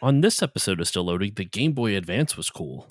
On this episode of Still Loading, the Game Boy Advance was cool.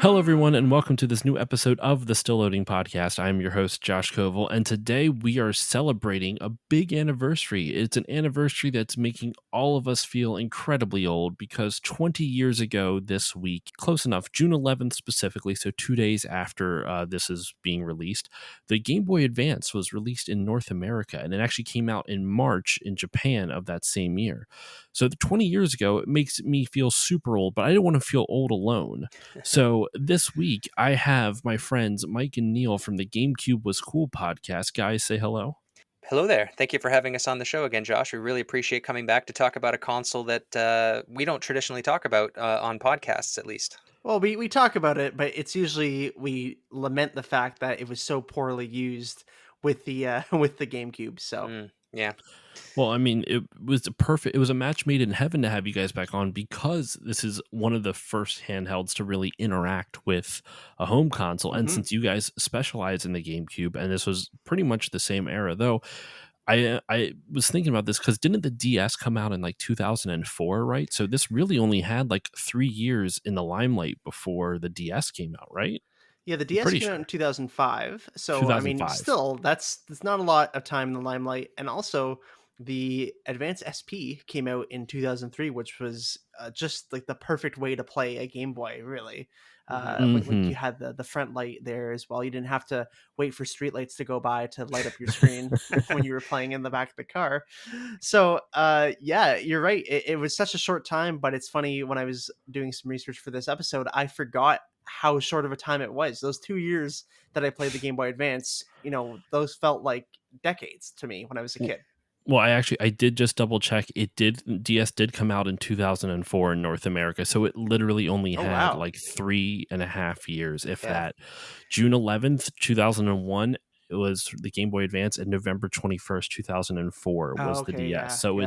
Hello, everyone, and welcome to this new episode of the Still Loading podcast. I'm your host, Josh Koval, and today we are celebrating a big anniversary. It's an anniversary that's making all of us feel incredibly old because 20 years ago this week, close enough, June 11th specifically, so 2 days after this is being released, the Game Boy Advance was released in North America, and it actually came out in March in Japan of that same year. So 20 years ago, it makes me feel super old, but I don't want to feel old alone. So this week, I have my friends Mike and Neil from the GameCube Was Cool podcast. Guys, say hello. Hello there. Thank you for having us on the show again, Josh. We really appreciate coming back to talk about a console that we don't traditionally talk about on podcasts, at least. Well, we talk about it, but it's usually we lament the fact that it was so poorly used with the with the GameCube. So yeah. Well, I mean, it was a match made in heaven to have you guys back on because this is one of the first handhelds to really interact with a home console. And since you guys specialize in the GameCube, and this was pretty much the same era, though, I was thinking about this because didn't the DS come out in like 2004, right? So this really only had like 3 years in the limelight before the DS came out, right? Yeah, the DS came out in 2005. So 2005. I mean, still, that's not a lot of time in the limelight. And also, the Advance SP came out in 2003, which was just like the perfect way to play a Game Boy, really. When you had the front light there as well. You didn't have to wait for streetlights to go by to light up your screen when you were playing in the back of the car. So, yeah, you're right. It was such a short time, but it's funny when I was doing some research for this episode, I forgot how short of a time it was. Those 2 years that I played the Game Boy Advance, those felt like decades to me when I was a kid. Well, I did just double check. DS did come out in 2004 in North America. So it literally only had like 3.5 years, if that. June 11th, 2001, it was the Game Boy Advance, and November 21st, 2004 was the DS. Yeah, so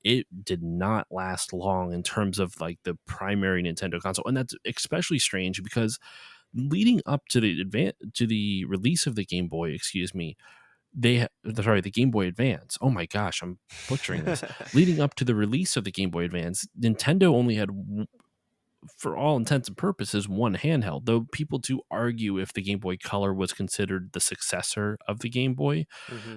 it did not last long in terms of like the primary Nintendo console. And that's especially strange because leading up to the release of the Game Boy, the Game Boy Advance. Oh my gosh, I'm butchering this. Leading up to the release of the Game Boy Advance, Nintendo only had, for all intents and purposes, one handheld, though people do argue if the Game Boy Color was considered the successor of the Game Boy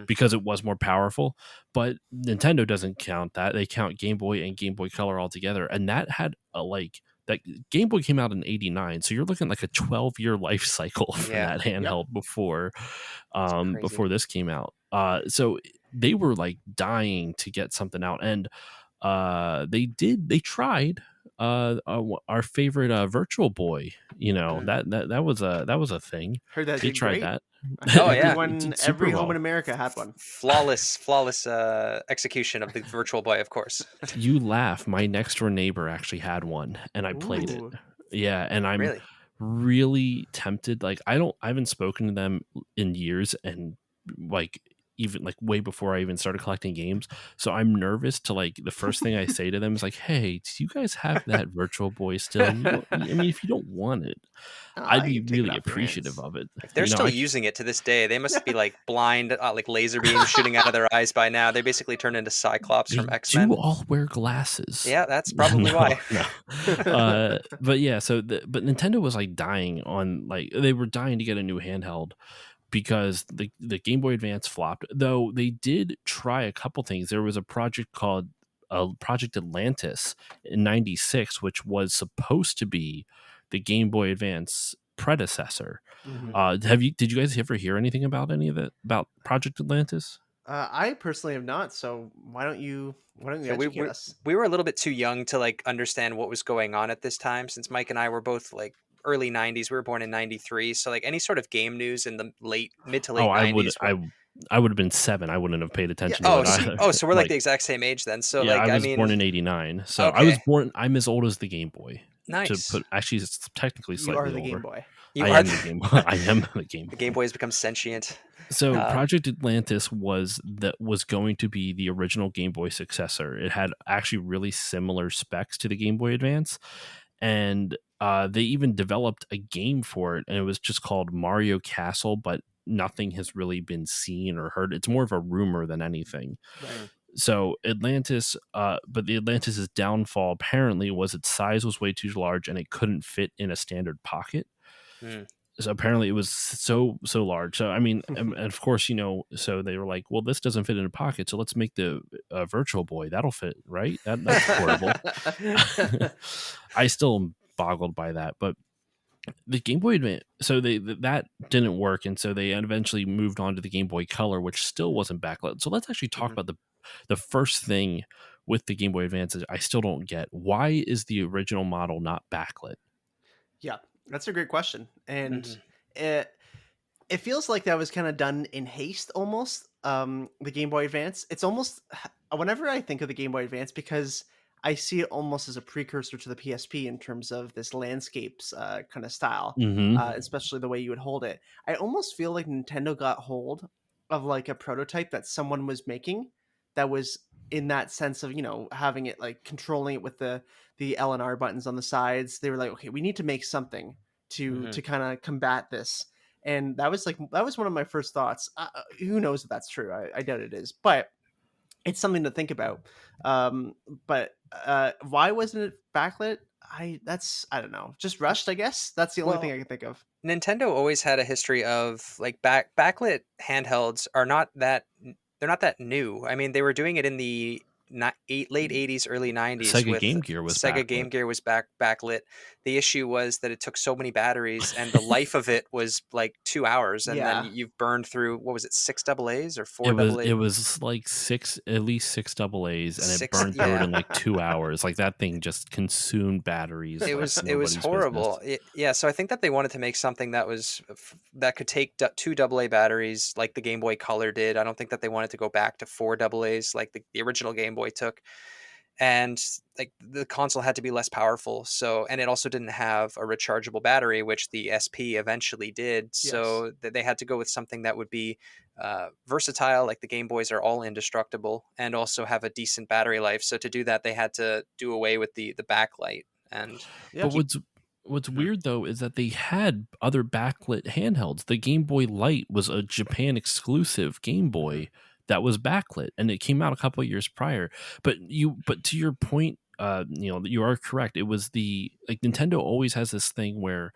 because it was more powerful. But Nintendo doesn't count that. They count Game Boy and Game Boy Color all together. And that had that Game Boy came out in 89, so you're looking like a 12-year life cycle for that handheld before this came out. So they were like dying to get something out, and they tried our favorite Virtual Boy. That was a thing. Heard that they tried great. that. Oh yeah, every home in America had one. Flawless execution of the Virtual Boy, of course. You laugh. My next door neighbor actually had one, and I played it. Yeah, and I'm really tempted. Like I haven't spoken to them in years, and like even like way before I even started collecting games. So I'm nervous to like the first thing I say to them is like, "Hey, do you guys have that Virtual Boy still?" If you don't want it, I'd be really appreciative of it. If they're still using it to this day, they must be like blind, like laser beams shooting out of their eyes by now. They basically turn into Cyclops from X-Men. Do all wear glasses? Yeah, that's probably why. No. But yeah, but Nintendo was like dying on they were dying to get a new handheld because the Game Boy Advance flopped. Though they did try a couple things. There was a project called Project Atlantis in '96, which was supposed to be the Game Boy Advance predecessor. Did you guys ever hear anything about any of it, about Project Atlantis? I personally have not. So why don't you educate us? We were a little bit too young to like understand what was going on at this time, since Mike and I were both like early 90s. We were born in 93, so like any sort of game news in the mid to late 90s I would have been 7. I wouldn't have paid Yeah. attention to it either. So we're like Like, the exact same age then. So yeah, I like, I was born mean, in '89, so okay, I'm as old as the Game Boy. nice. Actually, it's technically You are slightly the Game older. Boy. You I are am the Game Boy. I am the Game the Game Boy. Boy has become sentient. So Project Atlantis was going to be the original Game Boy successor. It had actually really similar specs to the Game Boy Advance, and they even developed a game for it, and it was just called Mario Castle, but nothing has really been seen or heard. It's more of a rumor than anything. Right. So Atlantis, but the Atlantis's downfall apparently was its size was way too large and it couldn't fit in a standard pocket. Mm. So apparently it was so large. So I mean, and of course, so they were like, well, this doesn't fit in a pocket, so let's make the Virtual Boy. That'll fit, right? That's portable. I still am boggled by that, but the Game Boy Advance, so that didn't work, and so they eventually moved on to the Game Boy Color, which still wasn't backlit. So let's actually talk about the first thing with the Game Boy Advance. I still don't get, why is the original model not backlit? Yeah, that's a great question, and Mhm. it feels like that was kind of done in haste almost. The Game Boy Advance. It's almost whenever I think of the Game Boy Advance, because I see it almost as a precursor to the PSP in terms of this landscapes kind of style, Mm-hmm. especially the way you would hold it. I almost feel like Nintendo got hold of like a prototype that someone was making that was in that sense of having it like controlling it with the L and R buttons on the sides. They were like, okay, we need to make something to kind of combat this, and that was one of my first thoughts. Who knows if that's true? I doubt it is, but it's something to think about. But why wasn't it backlit? I don't know, just rushed, I guess. That's the only thing Well, I can think of. Nintendo always had a history of like backlit handhelds are not that they're not that new. I mean, they were doing it in the late 80s, early 90s Sega with Game Gear was Sega backlit. Game Gear was backlit. The issue was that it took so many batteries and the life of it was like 2 hours, and then Yeah. you've burned through, what was it, 6 AA's or 4 It AA? was like at least 6 AA's, and it 6, burned through it yeah. in like 2 hours. Like that thing just consumed batteries It like was nobody's business. horrible. Yeah, so I think that they wanted to make something that was that could take 2 AA batteries like the Game Boy Color did. I don't think that they wanted to go back to 4 AA's like the original Game Boy took. And like the console had to be less powerful. So, and it also didn't have a rechargeable battery, which the SP eventually did. Yes. So they had to go with something that would be versatile, like the Game Boys are all indestructible, and also have a decent battery life. So to do that, they had to do away with the backlight and Yeah. But keep. what's Mhm. weird though is that they had other backlit handhelds. The Game Boy Light was a Japan exclusive Game Mhm. Boy that was backlit, and it came out a couple of years prior. But to your point, you are correct. It was the like Nintendo always has this thing where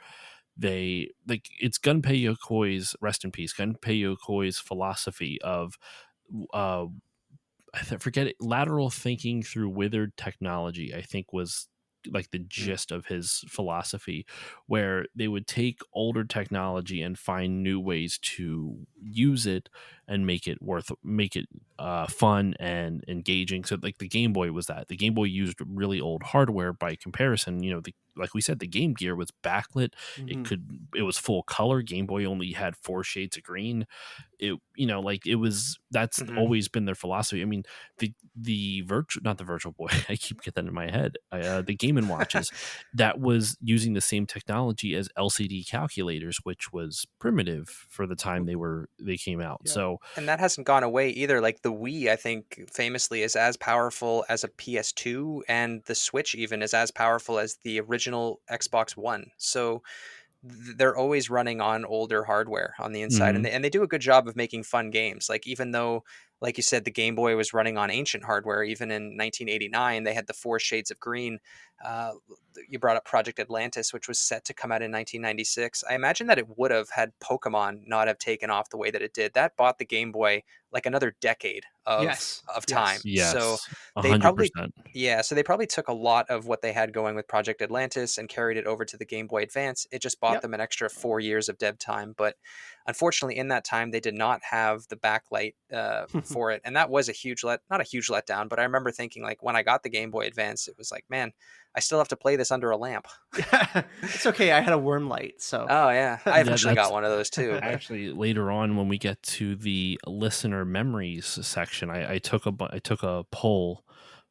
they like it's Gunpei Yokoi's, rest in peace, Gunpei Yokoi's philosophy of uh forget it, lateral thinking through withered technology, I think was like the Mm. gist of his philosophy, where they would take older technology and find new ways to use it and make it fun and engaging. So like the Game Boy was that. The Game Boy used really old hardware by comparison. Like we said, the Game Gear was backlit. Mhm. It was full color. Game Boy only had 4 shades of green. Like it was, that's Mhm. always been their philosophy. I mean, the virtual, not the Virtual Boy, I keep getting that in my head, the Game and Watches, that was using the same technology as LCD calculators, which was primitive for the time they came out. Yeah. So And that hasn't gone away either. Like the Wii, I think famously is as powerful as a PS2, and the Switch even is as powerful as the original Xbox One. So they're always running on older hardware on the inside, and mhm. they do a good job of making fun games. Like even though, like you said, the Game Boy was running on ancient hardware, even in 1989, they had the 4 shades of green. Uh, you brought up Project Atlantis, which was set to come out in 1996. I imagine that it would have had Pokemon not have taken off the way that it did. That bought the Game Boy like another decade Yes. of time. Yes. So Yes, a they hundred probably percent. yeah, so they probably took a lot of what they had going with Project Atlantis and carried it over to the Game Boy Advance. It just bought Yep. them an extra 4 years of dev time. But unfortunately, in that time, they did not have the backlight for it. And that was not a huge letdown, but I remember thinking, like, when I got the Game Boy Advance, it was like, man, I still have to play this under a lamp. It's okay. I had a worm light, so. Oh yeah, I eventually got one of those too. But actually, later on, when we get to the listener memories section, I took a poll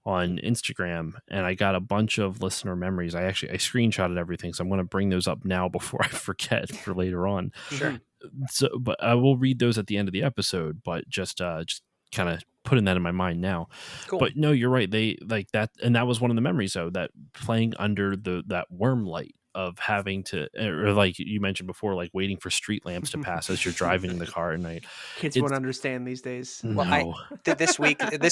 on Instagram, and I got a bunch of listener memories. I screenshotted everything, so I'm going to bring those up now before I forget for later on. sure. So, but I will read those at the end of the episode. But just kind of putting that in my mind now. Cool. But no, you're right. They like that, and that was one of the memories though, that playing under that worm light of having to, or like you mentioned before, like waiting for street lamps to pass as you're driving in the car at night. Kids won't understand these days. Well, No. this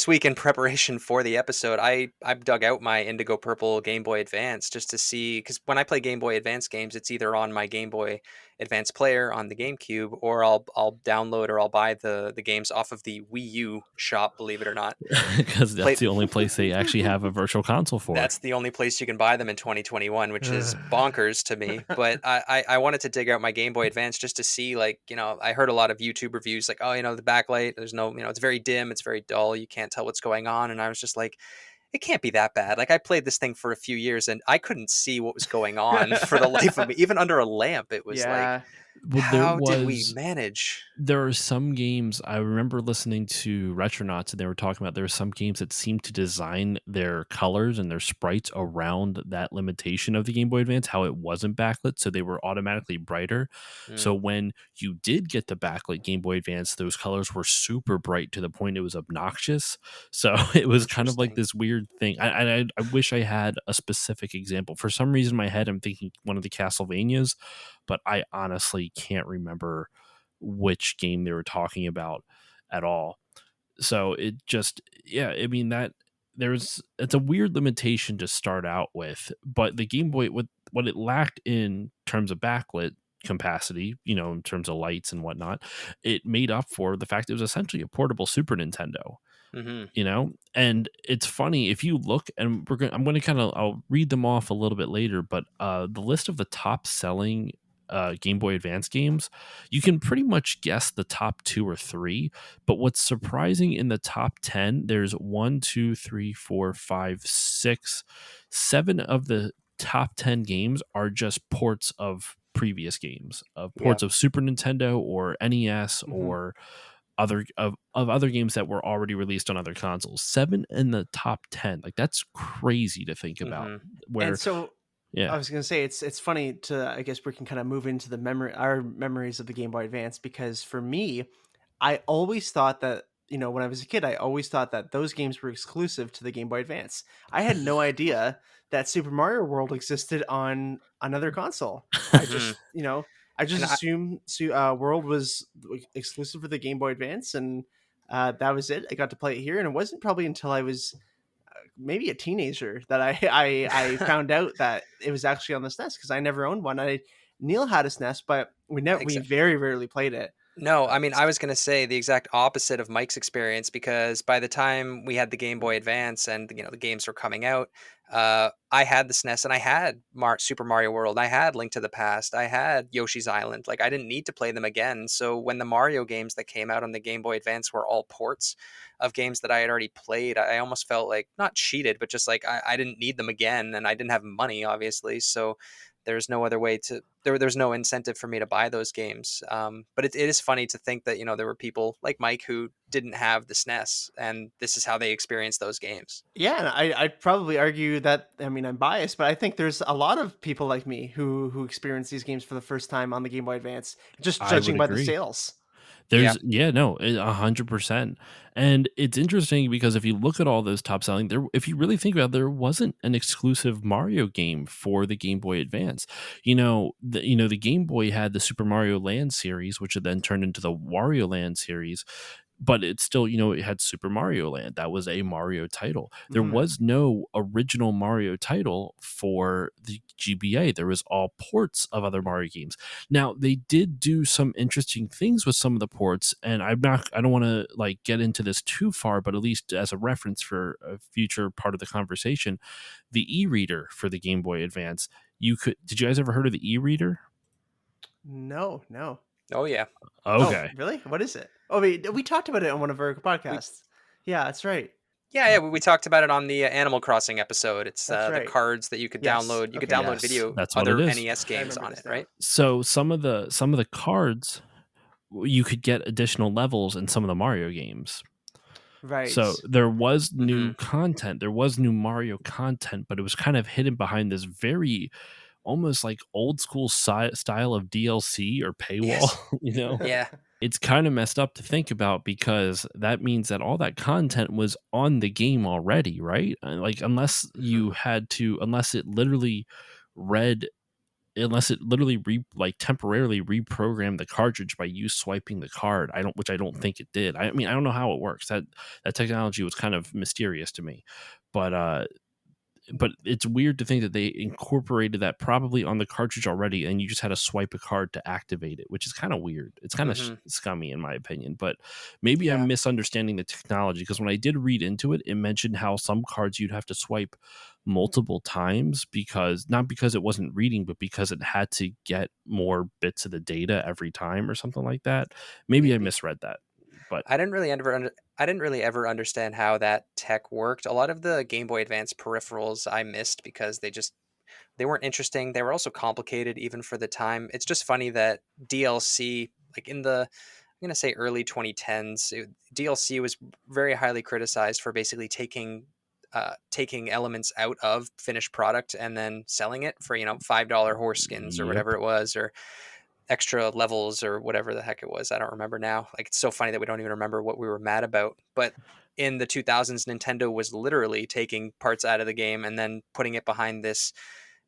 week in preparation for the episode, I dug out my indigo purple Game Boy Advance just to see, because when I play Game Boy Advance games, it's either on my Game Boy Advance player on the GameCube, or I'll download or I'll buy the games off of the Wii U shop, believe it or not. Because that's the only place they actually have a virtual console for. That's the only place you can buy them in 2021, which is bonkers to me. But I wanted to dig out my Game Boy Advance just to see, like, I heard a lot of YouTube reviews like, oh, the backlight, there's no, it's very dim, it's very dull, you can't tell what's going on. And I was just like, it can't be that bad. Like, I played this thing for a few years and I couldn't see what was going on for the life of me. Even under a lamp, it was like, how did we manage? There are some games, I remember listening to Retronauts, and they were talking about there are some games that seem to design their colors and their sprites around that limitation of the Game Boy Advance, how it wasn't backlit, so they were automatically brighter. So when you did get the backlit Game Boy Advance, those colors were super bright to the point it was obnoxious. So it was kind of like this weird thing. I wish I had a specific example. For some reason in my head, I'm thinking one of the Castlevanias, but I honestly can't remember which game they were talking about at all. So it just, I mean, that it's a weird limitation to start out with, but the Game Boy, what it lacked in terms of backlit capacity, in terms of lights and whatnot, it made up for the fact it was essentially a portable Super Nintendo. And it's funny if you look, and I'm going to I'll read them off a little bit later, but the list of the top selling Game Boy Advance games, you can pretty much guess the top 2 or 3. But what's surprising, in the top 10, there's 1, 2, 3, 4, 5, 6, 7 of the top 10 games are just ports of previous games, of ports of Super Nintendo or NES or other games that were already released on other consoles. 7 in the top 10, like, that's crazy to think about. And so I was going to say, it's funny I guess we can kind of move into our memories of the Game Boy Advance, because for me, I always thought that, when I was a kid, I always thought that those games were exclusive to the Game Boy Advance. I had no idea that Super Mario World existed on another console. I just, assumed World was exclusive for the Game Boy Advance, and that was it. I got to play it here, and it wasn't probably until I was maybe a teenager that I found out that it was actually on the SNES, because I never owned one. Neil had a SNES, but we very rarely played it. No, I mean, I was going to say the exact opposite of Mike's experience, because by the time we had the Game Boy Advance and, the games were coming out, I had the SNES and I had Super Mario World. I had Link to the Past. I had Yoshi's Island. Like, I didn't need to play them again. So when the Mario games that came out on the Game Boy Advance were all ports of games that I had already played, I almost felt like, not cheated, but just like I didn't need them again, and I didn't have money, obviously. So there's no other way to, there's no incentive for me to buy those games. But it is funny to think that, there were people like Mike who didn't have the SNES, and this is how they experienced those games. Yeah, and I'd probably argue that, I mean, I'm biased, but I think there's a lot of people like me who experience these games for the first time on the Game Boy Advance, just judging by the sales. There's 100%. And it's interesting because if you look at all those top selling, if you really think about it, there wasn't an exclusive Mario game for the Game Boy Advance. The Game Boy had the Super Mario Land series, which had then turned into the Wario Land series. But it's still, it had Super Mario Land. That was a Mario title. There was no original Mario title for the GBA. There was all ports of other Mario games. Now, they did do some interesting things with some of the ports, and I don't want to get into this too far, but at least as a reference for a future part of the conversation, the e-reader for the Game Boy Advance, did you guys ever heard of the e-reader? No. Oh yeah. Oh, Okay. really? What is it? Oh, we talked about it on one of our We podcasts. Yeah, that's right. we talked about it on the Animal Crossing episode. It's That's the right. cards that you could Yes. download. You could Okay. download Yes, video that's what it other is. NES I games remember on this it, now. right? So some of the cards, you could get additional levels in some of the Mario games. Right. So there was Mm-hmm. new content. There was new Mario content, but it was kind of hidden behind this very almost like old school style of DLC or paywall. Yes. You know, Yeah. it's kind of messed up to think about because that means that all that content was on the game already, right? Like Mhm. unless it literally read unless it literally like temporarily reprogrammed the cartridge by you swiping the card. I don't think it did. I mean, I don't know how it works. That technology was kind of mysterious to me, but it's weird to think that they incorporated that probably on the cartridge already, and you just had to swipe a card to activate it, which is kind of weird. It's kind of Mm-hmm. scummy in my opinion, but maybe I'm Yeah. misunderstanding the technology because when I did read into it, it mentioned how some cards you'd have to swipe multiple times because not because it wasn't reading, but because it had to get more bits of the data every time or something like that. Maybe I Maybe. misread that, but I didn't really ever understand how that tech worked. A lot of the Game Boy Advance peripherals I missed because they weren't interesting. They were also complicated even for the time. It's just funny that DLC, like in the I'm gonna say early 2010s, DLC was very highly criticized for basically taking elements out of finished product and then selling it for $5 horse skins or yep. whatever it was, or extra levels or whatever the heck it was. I don't remember now. Like, it's so funny that we don't even remember what we were mad about. But in the 2000s, Nintendo was literally taking parts out of the game and then putting it behind this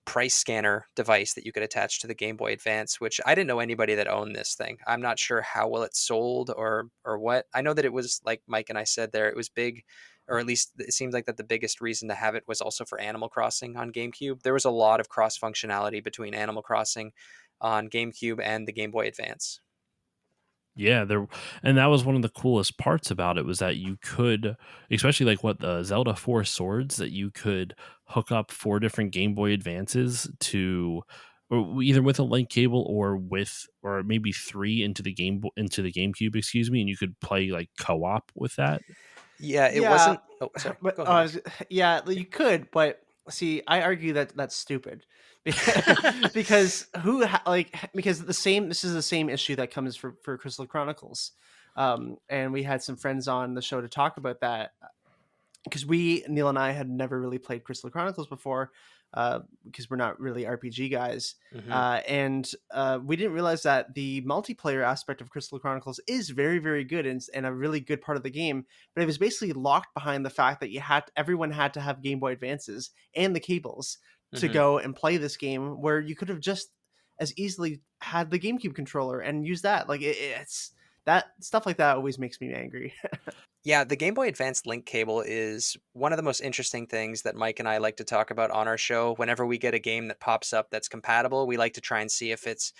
price scanner device that you could attach to the Game Boy Advance, which I didn't know anybody that owned this thing. I'm not sure how well it sold or what. I know that it was, like Mike and I said there, it was big, or at least it seemed like that the biggest reason to have it was also for Animal Crossing on GameCube. There was a lot of cross functionality between Animal Crossing on GameCube and the Game Boy Advance. Yeah, and that was one of the coolest parts about it was that you could, especially like what the Zelda Four Swords, that you could hook up four different Game Boy Advances to, or either with a link cable or maybe three into into the GameCube, excuse me, and you could play like co-op with that. Yeah, it Yeah, wasn't. Oh, sorry. but Go ahead, Mike. yeah, you could, but see, I argue that that's stupid because because the same. This is the same issue that comes for Crystal Chronicles, and we had some friends on the show to talk about that because Neil and I had never really played Crystal Chronicles before, because we're not really RPG guys, Hmm. and we didn't realize that the multiplayer aspect of Crystal Chronicles is very, very good and a really good part of the game. But it was basically locked behind the fact that everyone had to have Game Boy Advances and the cables to Hmm. go and play this game, where you could have just as easily had the GameCube controller and use that. Like it's that stuff like that always makes me angry. Yeah, the Game Boy Advance link cable is one of the most interesting things that Mike and I like to talk about on our show. Whenever we get a game that pops up that's compatible, we like to try and see if it's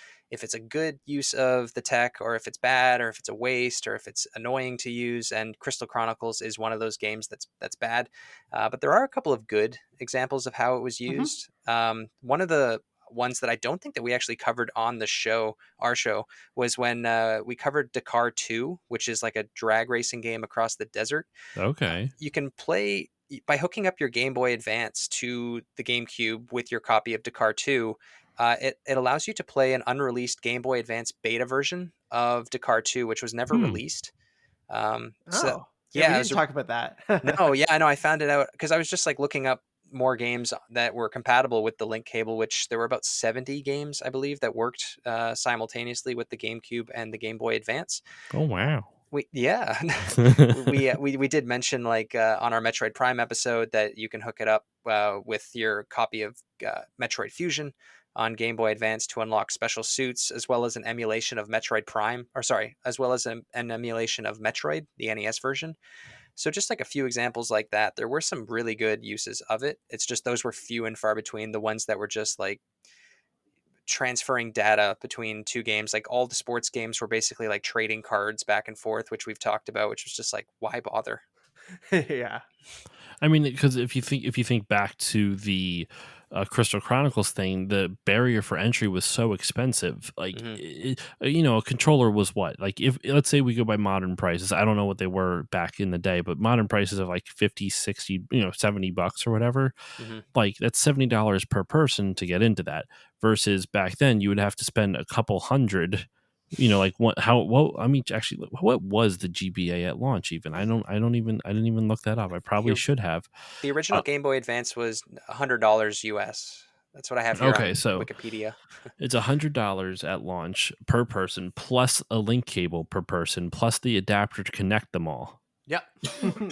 a good use of the tech, or if it's bad, or if it's a waste, or if it's annoying to use. And Crystal Chronicles is one of those games that's bad. But there are a couple of good examples of how it was Hmm. used. One of the ones that I don't think that we actually covered on the show, our show, was when we covered Dakar 2, which is like a drag racing game across the desert. Okay. You can play by hooking up your Game Boy Advance to the GameCube with your copy of Dakar 2. It allows you to play an unreleased Game Boy Advance beta version of Dakar 2, which was never Hmm. released. So Oh, yeah, we yeah, it didn't was talk about that. no, yeah, I know. I found it out because I was just like looking up more games that were compatible with the link cable, which there were about 70 games, I believe, that worked simultaneously with the GameCube and the Game Boy Advance. Oh wow. We yeah, we did mention, like, on our Metroid Prime episode, that you can hook it up with your copy of Metroid Fusion on Game Boy Advance to unlock special suits, as well as an emulation of Metroid Prime, or sorry, as well as an emulation of Metroid, the NES version. So just like a few examples like that, there were some really good uses of it. It's just those were few and far between. The ones that were just like transferring data between two games, like all the sports games were basically like trading cards back and forth, which we've talked about, which was just like, why bother? Yeah. I mean, because if you think back to the Crystal Chronicles thing, the barrier for entry was so expensive. Like, a controller was what? Like, if let's say we go by modern prices, I don't know what they were back in the day, but modern prices of like 50, 60, $70 or whatever. Like, that's $70 per person to get into that. Versus back then, you would have to spend a couple hundred. Like what? I mean, actually, what was the GBA at launch? Even I didn't even look that up. I probably should have. The original Game Boy Advance was $100 US. That's what I have here on So Wikipedia. it's $100 at launch per person, plus a link cable per person, plus the adapter to connect them all. Yep.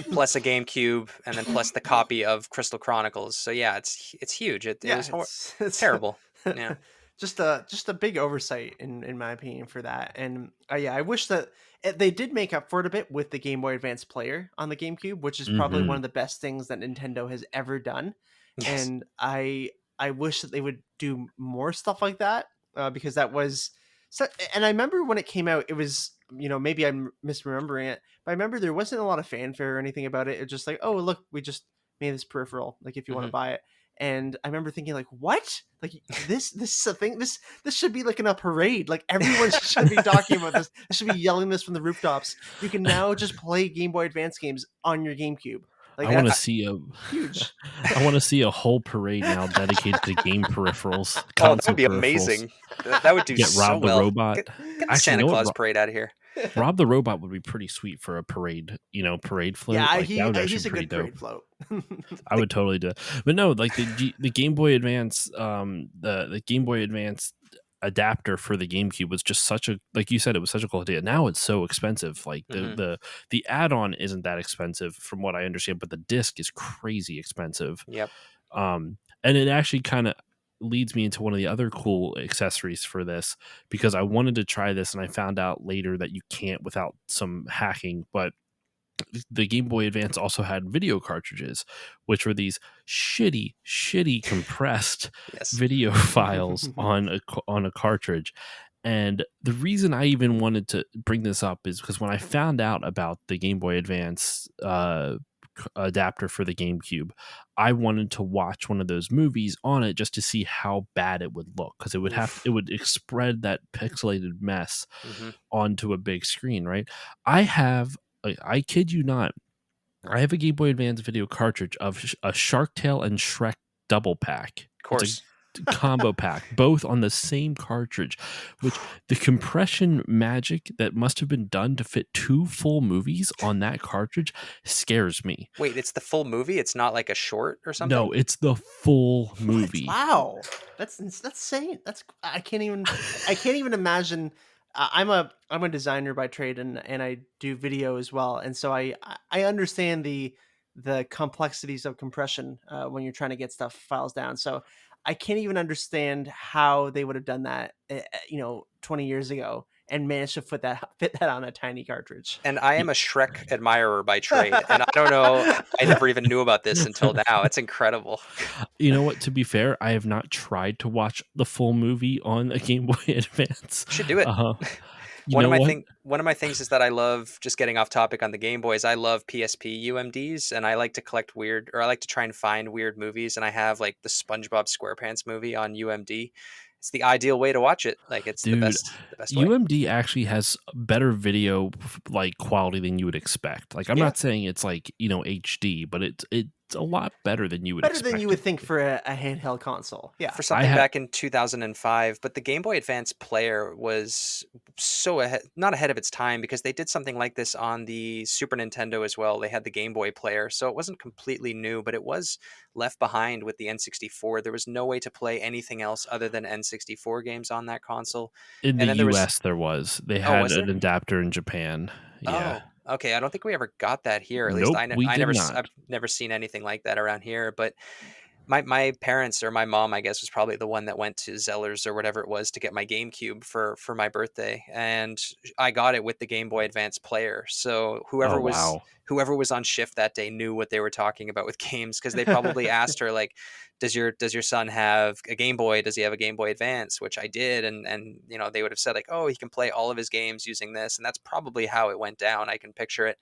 Plus a GameCube, and then plus the copy of Crystal Chronicles. So yeah, it's huge. It's terrible. Yeah. Just a big oversight in my opinion for that. And I wish that they did make up for it a bit with the Game Boy Advance player on the GameCube, which is probably one of the best things that Nintendo has ever done. Yes. And I wish that they would do more stuff like that, because that was so. And I remember when it came out, it was, maybe I'm misremembering it, but I remember there wasn't a lot of fanfare or anything about it. It's just like, oh, look, we just made this peripheral, like if you want to buy it. And I remember thinking, like, what? Like, this is a thing. This should be like in a parade. Like, everyone should be talking about this. They should be yelling this from the rooftops. You can now just play Game Boy Advance games on your GameCube. Like, I want to see huge. I want to see a whole parade now dedicated to game peripherals. Oh, that would be amazing. That would do Get so Rob well. the Robot. Get the Santa Claus parade out of here. Rob the Robot would be pretty sweet for a parade, parade float. Yeah, like, he's a good parade float. I would totally do it. But no, like the Game Boy Advance, the Game Boy Advance adapter for the GameCube was just such a, like you said, it was such a cool idea. Now it's so expensive. Like the add-on isn't that expensive from what I understand, but the disc is crazy expensive. Yep. And it actually kind of leads me into one of the other cool accessories for this, because I wanted to try this and I found out later that you can't without some hacking. But the Game Boy Advance also had video cartridges, which were these shitty compressed video files on a cartridge. And the reason I even wanted to bring this up is because when I found out about the Game Boy Advance adapter for the GameCube, I wanted to watch one of those movies on it just to see how bad it would look, because it would spread that pixelated mess onto a big screen, right? I kid you not, I have a Game Boy Advance video cartridge of a Shark Tale and Shrek double pack. Of course. Combo pack, both on the same cartridge, which the compression magic that must have been done to fit 2 full movies on that cartridge scares me. Wait, it's the full movie? It's not like a short or something? No, it's the full movie. Wow. That's insane. I can't even imagine. I'm a designer by trade, and I do video as well, and so I understand the complexities of compression when you're trying to get files down. So I can't even understand how they would have done that, 20 years ago and managed to fit that on a tiny cartridge. And I am a Shrek admirer by trade, and I don't know, I never even knew about this until now. It's incredible. You know what? To be fair, I have not tried to watch the full movie on a Game Boy Advance. You should do it. One of my things is that I love, just getting off topic on the Game Boys, I love PSP UMDs, and I like to collect I like to try and find weird movies, and I have like the SpongeBob SquarePants movie on UMD. It's the ideal way to watch it. Like, it's the best way. UMD actually has better video like quality than you would expect. Like, I'm not saying it's like, HD, but it's a lot better than you would expect. Better than you would think for a handheld console. Yeah. For something back in 2005, but the Game Boy Advance player was so not ahead of its time, because they did something like this on the Super Nintendo as well. They had the Game Boy player, so it wasn't completely new, but it was left behind with the N64. There was no way to play anything else other than N64 games on that console. In the US, they had an adapter in Japan. Yeah. Oh, okay. I don't think we ever got that here. At least I've never seen anything like that around here. But my parents, or my mom, I guess, was probably the one that went to Zeller's or whatever it was to get my GameCube for my birthday, and I got it with the Game Boy Advance player. So whoever was on shift that day knew what they were talking about with games, because they probably asked her, like, does your son have a Game Boy? Does he have a Game Boy Advance? Which I did, and they would have said, like, oh, he can play all of his games using this, and that's probably how it went down. I can picture it.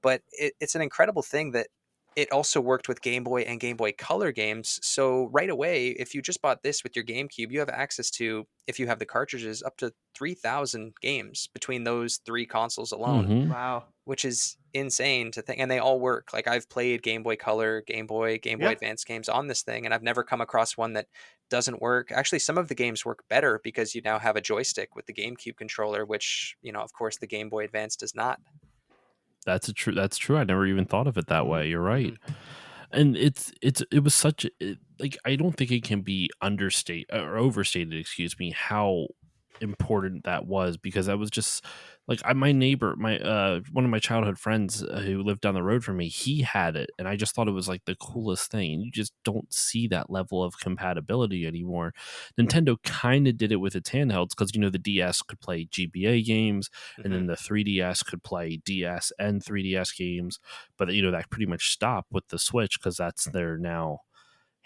But it's an incredible thing that it also worked with Game Boy and Game Boy Color games. So right away, if you just bought this with your GameCube, you have access to, if you have the cartridges, up to 3,000 games between those 3 consoles alone, Mm-hmm. Wow. which is insane to think. And they all work. Like, I've played Game Boy Color, Game Boy Yeah. Advance games on this thing, and I've never come across one that doesn't work. Actually, some of the games work better because you now have a joystick with the GameCube controller, which, of course, the Game Boy Advance does not. That's true. I never even thought of it that way. You're right. Mm-hmm. And it was such like, I don't think it can be understated or overstated, excuse me, how important that was, because I was just like, my neighbor, my one of my childhood friends who lived down the road from me, he had it, and I just thought it was like the coolest thing. And you just don't see that level of compatibility anymore. Nintendo kind of did it with its handhelds, because the DS could play GBA games, and then the 3DS could play DS and 3DS games, but that pretty much stopped with the Switch, because that's their now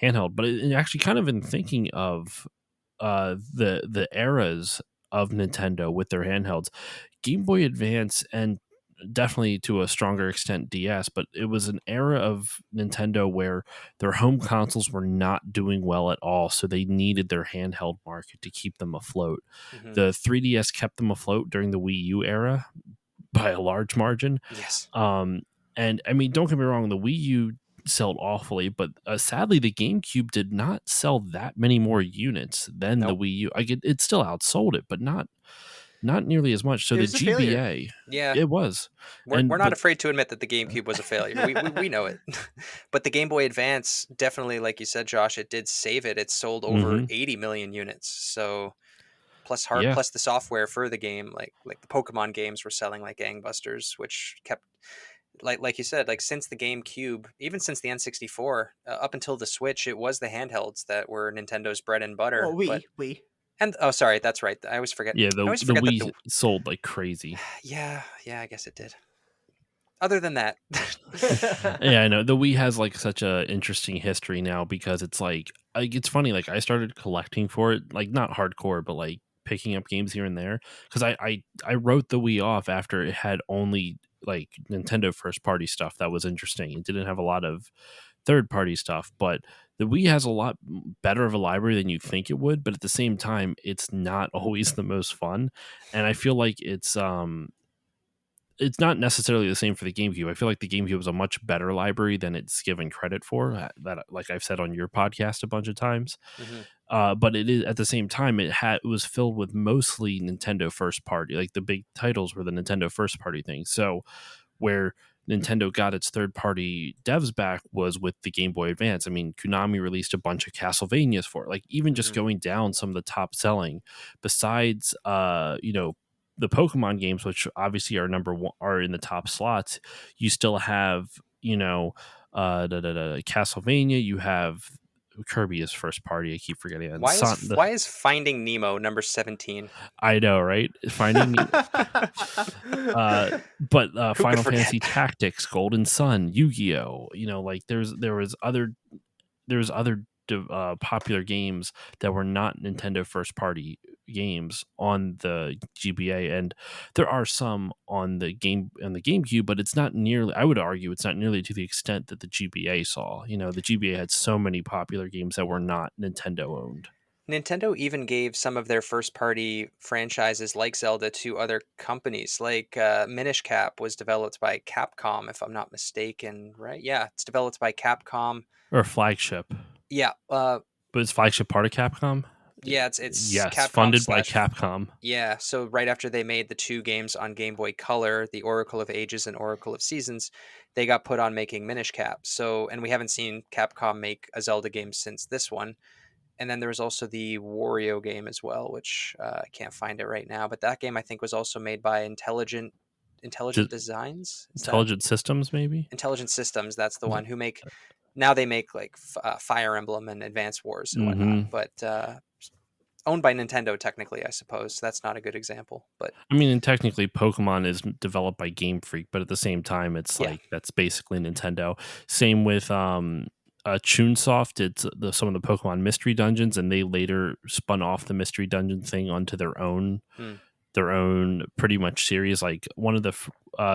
handheld. But it actually, kind of in thinking of the eras of Nintendo with their handhelds, Game Boy Advance, and definitely to a stronger extent DS, but it was an era of Nintendo where their home consoles were not doing well at all, so they needed their handheld market to keep them afloat. Mm-hmm. The 3DS kept them afloat during the Wii U era by a large margin. Yes. And I mean, don't get me wrong, the Wii U sold awfully, but sadly the GameCube did not sell that many more units than the Wii U. It still outsold it, but not nearly as much. So It the was a failure. GBA, Yeah, it was. we're not afraid to admit that the GameCube was a failure. We know it. But the Game Boy Advance, definitely, like you said, Josh, it did save it. It sold over 80 million units. So plus the software for the game, like the Pokemon games were selling like gangbusters, which kept, like you said, like since the GameCube, even since the N64, up until the Switch, it was the handhelds that were Nintendo's bread and butter. Well, we. And oh, sorry, that's right. I always forget. Yeah, I always the forget that Wii sold like crazy. Yeah, I guess it did. Other than that, yeah, I know the Wii has like such a interesting history now, because it's like it's funny. Like, I started collecting for it, like not hardcore, but like picking up games here and there, because I wrote the Wii off after it had only like Nintendo first party stuff that was interesting. It didn't have a lot of third party stuff, but the Wii has a lot better of a library than you think it would. But at the same time, it's not always the most fun, and I feel like it's not necessarily the same for the GameCube. I feel like the GameCube was a much better library than it's given credit for. That, like I've said on your podcast a bunch of times. But it is, at the same time, it was filled with mostly Nintendo first party. Like, the big titles were the Nintendo first party things. So where Nintendo got its third party devs back was with the Game Boy Advance. I mean, Konami released a bunch of Castlevanias for it. Like, even just going down some of the top selling, besides the Pokemon games, which obviously are number one, are in the top slots, you still have Castlevania. You have Kirby is first party. I keep forgetting it. Why is Finding Nemo number 17? I know, right? Finding Nemo. But Final Fantasy Tactics, Golden Sun, Yu-Gi-Oh. Like, there was other popular games that were not Nintendo first party games on the GBA, and there are some on the GameCube, but it's not nearly, I would argue it's not nearly to the extent that the GBA saw. The GBA had so many popular games that were not Nintendo owned. Nintendo even gave some of their first party franchises like Zelda to other companies. Like Minish Cap was developed by Capcom, if I'm not mistaken, right? Yeah, it's developed by Capcom. Or Flagship. Yeah. But is Flagship part of Capcom? Yeah, it's yes, Capcom funded by Capcom. Yeah, so right after they made the 2 games on Game Boy Color, the Oracle of Ages and Oracle of Seasons, they got put on making Minish Cap. So, and we haven't seen Capcom make a Zelda game since this one. And then there was also the Wario game as well, which I can't find it right now. But that game, I think, was also made by Intelligent Designs? Intelligent Systems, maybe? Intelligent Systems, that's the one who make... Now they make like Fire Emblem and Advance Wars and whatnot, but owned by Nintendo technically, I suppose. So that's not a good example, but I mean, and technically Pokemon is developed by Game Freak, but at the same time, it's like that's basically Nintendo. Same with Chunsoft. It's some of the Pokemon Mystery Dungeons, and they later spun off the Mystery Dungeon thing onto their own their own pretty much series. Like one of the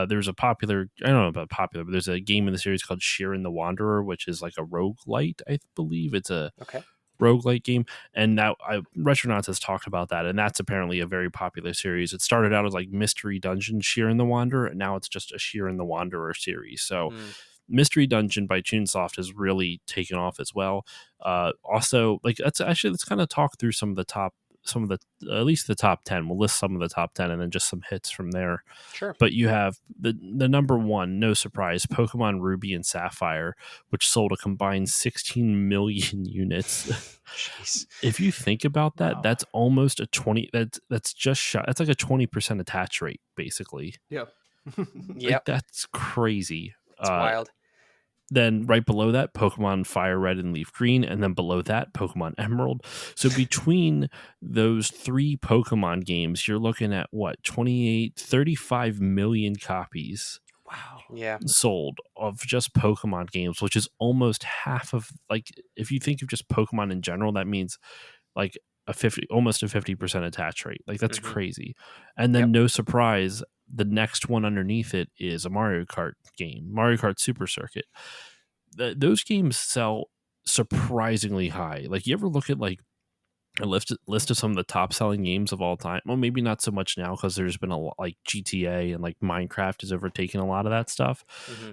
there's a popular, I don't know about popular, but there's a game in the series called Sheeran the Wanderer, which is like a roguelite, I believe. It's a roguelite game, and now Retronauts has talked about that, and that's apparently a very popular series. It started out as like Mystery Dungeon Sheeran the Wanderer, and now it's just a Sheeran the Wanderer series. So Mystery Dungeon by Toonsoft has really taken off as well. Also, like let's kind of talk through some of the at least the top 10. We'll list some of the top 10 and then just some hits from there. Sure. But you have the number one, no surprise, Pokemon Ruby and Sapphire, which sold a combined 16 million units. Jeez. If you think about that, that's almost a 20. That's just shot. That's like a 20% attach rate, basically. Yep. Like, that's crazy. It's wild. Then right below that, Pokemon Fire Red and Leaf Green, and then below that, Pokemon Emerald. So between those three Pokemon games, you're looking at what, 35 million copies. Wow. Yeah. Sold of just Pokemon games, which is almost half of, like, if you think of just Pokemon in general, that means like almost a 50% attach rate. Like, that's crazy. And then no surprise, the next one underneath it is a Mario Kart game, Mario Kart Super Circuit. Those games sell surprisingly high. Like, you ever look at like a list of some of the top selling games of all time? Well, maybe not so much now because there's been a lot, like GTA and like Minecraft has overtaken a lot of that stuff.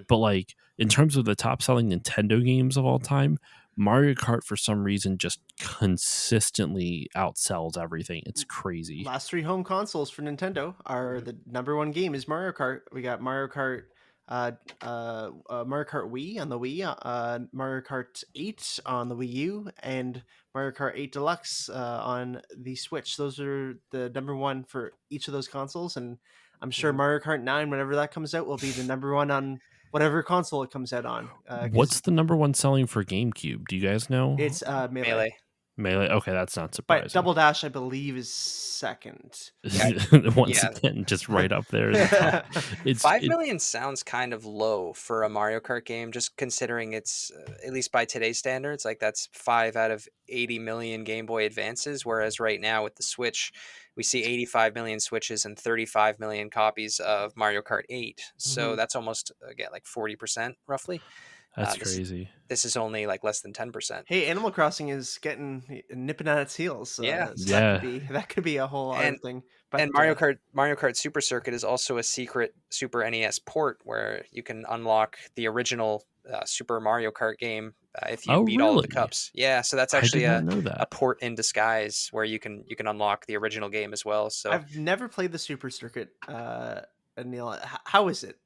But like in terms of the top selling Nintendo games of all time, Mario Kart for some reason just consistently outsells everything. It's crazy. Last three home consoles for Nintendo are the number one game is Mario Kart. We got Mario Kart Mario Kart Wii on the Wii, Mario Kart 8 on the Wii U, and Mario Kart 8 Deluxe on the Switch. Those are the number one for each of those consoles, and I'm sure Mario Kart 9, whenever that comes out, will be the number one on whatever console it comes out on. What's the number one selling for GameCube? Do you guys know? It's Melee. Melee. Okay, that's not surprising. But Double Dash, I believe, is second. Once again, just right up there. It's 5 million sounds kind of low for a Mario Kart game, just considering it's at least by today's standards, like that's 5 out of 80 million Game Boy Advances. Whereas right now with the Switch, we see 85 million Switches and 35 million copies of Mario Kart 8. So that's almost, again, like 40% roughly. That's crazy. This is only like less than 10%. Hey, Animal Crossing is nipping at its heels. So yeah. That could be a whole other thing. But, and Mario Kart Super Circuit is also a secret Super NES port where you can unlock the original Super Mario Kart game if you beat all of the cups. Yeah, so that's actually a port in disguise where you can unlock the original game as well. So I've never played the Super Circuit. Neil, how is it?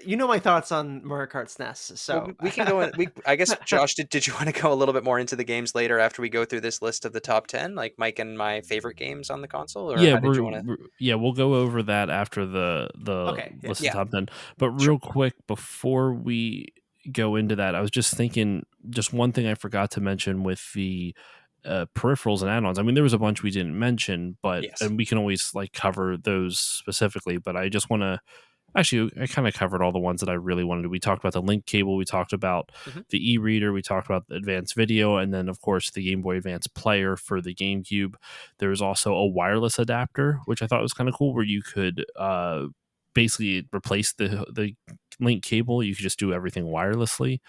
You know my thoughts on Mario Kart SNES, so we can go. I guess, Josh, did you want to go a little bit more into the games later after we go through this list of the top 10, like Mike and my favorite games on the console? Or we'll go over that after the list of top 10. But real quick, before we go into that, I was just thinking, just one thing I forgot to mention with the peripherals and add-ons. I mean, there was a bunch we didn't mention, but and we can always like cover those specifically. But I just want to. Actually, I kind of covered all the ones that I really wanted to. We talked about the link cable. We talked about the e-reader. We talked about the advanced video. And then, of course, the Game Boy Advance player for the GameCube. There was also a wireless adapter, which I thought was kind of cool, where you could basically replace the link cable. You could just do everything wirelessly.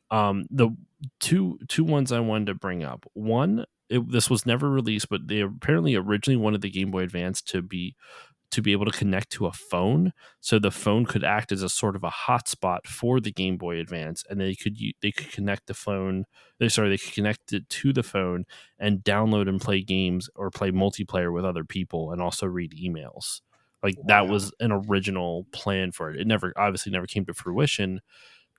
The two ones I wanted to bring up. One, this was never released, but they apparently originally wanted the Game Boy Advance to be able to connect to a phone, so the phone could act as a sort of a hotspot for the Game Boy Advance, and they could connect the phone. They could connect it to the phone and download and play games or play multiplayer with other people, and also read emails. Like that was an original plan for it. It obviously never came to fruition.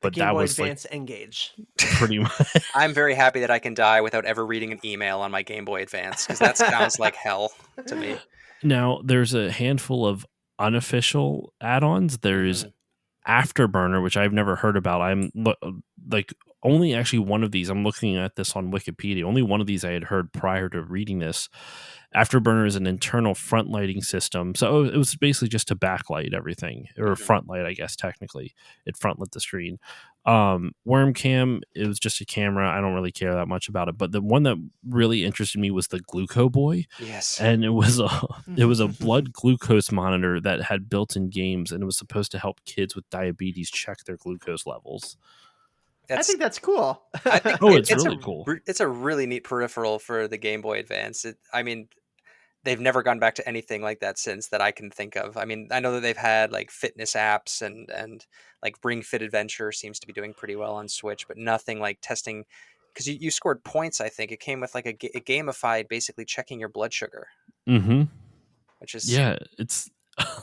But Game that Boy was Advance Engage. Pretty much. I'm very happy that I can die without ever reading an email on my Game Boy Advance, because that sounds like hell to me. Now, there's a handful of unofficial add-ons. There's Afterburner, which I've never heard about. I'm like only actually one of these, I'm looking at this on Wikipedia, only one of these I had heard prior to reading this. Afterburner is an internal front lighting system. So it was basically just to backlight everything, or front light, I guess, technically. It front lit the screen. Wormcam, it was just a camera. I don't really care that much about it. But the one that really interested me was the Gluco Boy. Yes. And it was a blood glucose monitor that had built-in games, and it was supposed to help kids with diabetes check their glucose levels. I think that's cool. I think it's really cool. It's a really neat peripheral for the Game Boy Advance. I mean, they've never gone back to anything like that since that I can think of. I mean, I know that they've had like fitness apps and like Ring Fit Adventure seems to be doing pretty well on Switch, but nothing like testing, because you scored points. I think it came with like a gamified, basically checking your blood sugar. Mm-hmm. Which is, yeah, it's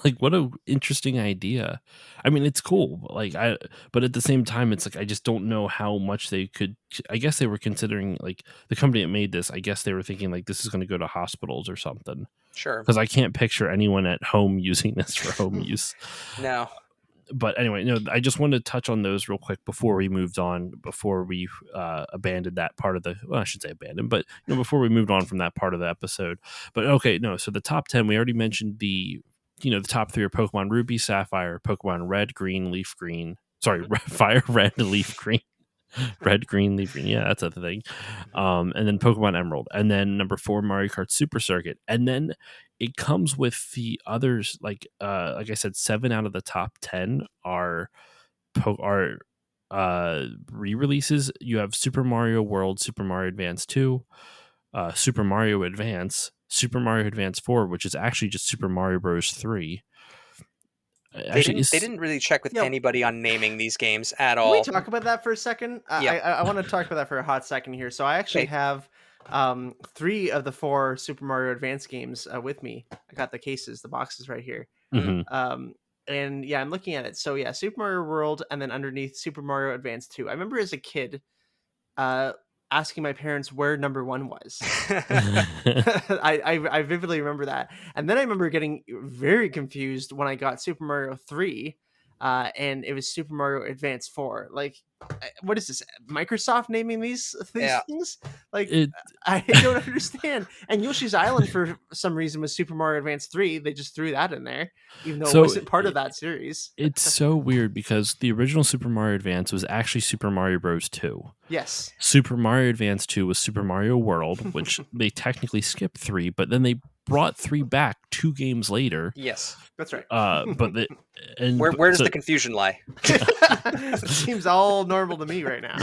like, what a interesting idea. I mean, it's cool, but at the same time, it's like, I just don't know how much they could. I guess they were considering, like, the company that made this, I guess they were thinking like this is going to go to hospitals or something. Sure. Because I can't picture anyone at home using this for home use. No. But anyway, I just wanted to touch on those real quick before we moved on, before we abandoned that part of I should say abandoned, but before we moved on from that part of the episode. But okay, no, so the top 10, we already mentioned the top 3 are Pokemon Ruby, Sapphire, Pokemon Red, Green, Leaf Green. Sorry, Fire, Red, Leaf Green. Red, Green, Leaf Green. Yeah, that's a thing. And then Pokemon Emerald. And then number 4, Mario Kart Super Circuit. And then it comes with the others, like I said, 7 out of the top 10 are re-releases. You have Super Mario World, Super Mario Advance 2, Super Mario Advance, Super Mario Advance 4, which is actually just Super Mario Bros. 3. They didn't really check with anybody on naming these games at all. Can we talk about that for a second? I want to talk about that for a hot second here. So I actually have 3 of the 4 Super Mario Advance games with me. I got the cases, the boxes right here. Mm-hmm. And yeah, I'm looking at it. So yeah, Super Mario World, and then underneath Super Mario Advance 2. I remember as a kid asking my parents where number 1 was. I vividly remember that. And then I remember getting very confused when I got Super Mario 3 and it was Super Mario Advance 4. Like, what is this? Microsoft naming these things? Like, I don't understand. And Yoshi's Island, for some reason, was Super Mario Advance 3. They just threw that in there, even though it wasn't part of that series. It's so weird because the original Super Mario Advance was actually Super Mario Bros. 2. Yes. Super Mario Advance 2 was Super Mario World, which they technically skipped 3, but then they brought 3 back 2 games later. Yes, that's right. But where does the confusion lie? It seems all normal to me right now.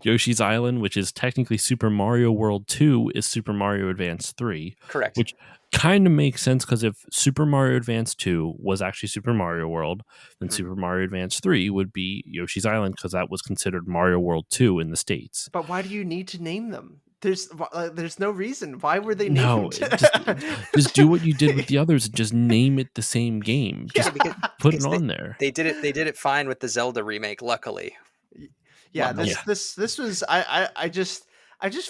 Yoshi's Island, which is technically Super Mario World 2, is Super Mario Advance 3. Correct. Which kind of makes sense, because if Super Mario Advance 2 was actually Super Mario World, then Super Mario Advance 3 would be Yoshi's Island, because that was considered Mario World 2 in the States. But why do you need to name them? There's no reason. Why were they named? Just do what you did with the others and just name it the same game. Just put it on there. They did it fine with the Zelda remake, luckily. Yeah, this was I just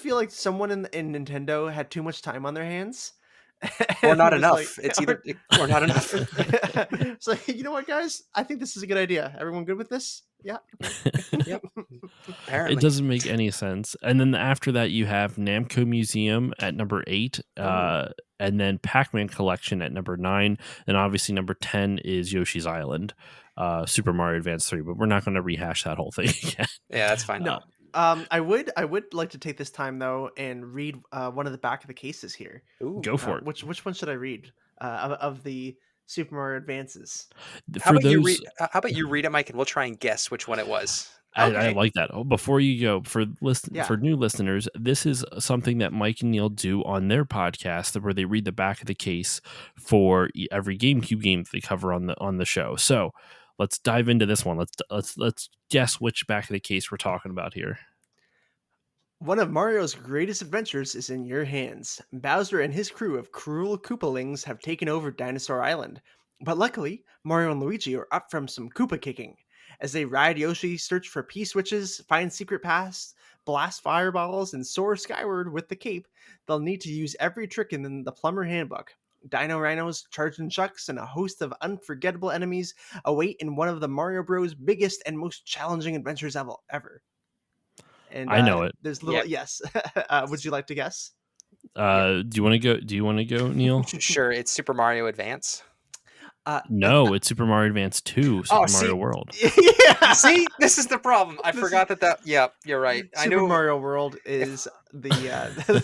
feel like someone in Nintendo had too much time on their hands. Or not enough. It's either or not enough. It's like, you know what, guys? I think this is a good idea. Everyone good with this? Yeah. Yep. Apparently. It doesn't make any sense. And then after that, you have Namco Museum at number 8, and then Pac-Man Collection at number 9, and obviously number 10 is Yoshi's Island, Super Mario Advance 3. But we're not going to rehash that whole thing again. Yeah, that's fine. No. I would like to take this time though and read one of the back of the cases here. Ooh, go for it. Which one should I read of the Super Mario Advances? How about you read it, Mike, and we'll try and guess which one it was. Okay. I like that. Oh, before you go, for new listeners, this is something that Mike and Neil do on their podcast, where they read the back of the case for every GameCube game that they cover on the show. So let's dive into this one. Let's guess which back of the case we're talking about here. One of Mario's greatest adventures is in your hands. Bowser and his crew of cruel Koopalings have taken over Dinosaur Island. But luckily, Mario and Luigi are up from some Koopa kicking. As they ride Yoshi, search for P-switches, find secret paths, blast fireballs, and soar skyward with the cape, they'll need to use every trick in the Plumber Handbook. Dino Rhinos, Charging Chucks, and a host of unforgettable enemies await in one of the Mario Bros. Biggest and most challenging adventures ever. And I know it. there's little yes. Would you like to guess? Do you want to go? Do you want to go, Neil? Sure, it's Super Mario Advance. No, it's Super Mario Advance 2, Super Mario World. Yeah. See, this is the problem. I forgot that. Yeah, you're right. I Super knew Mario World is the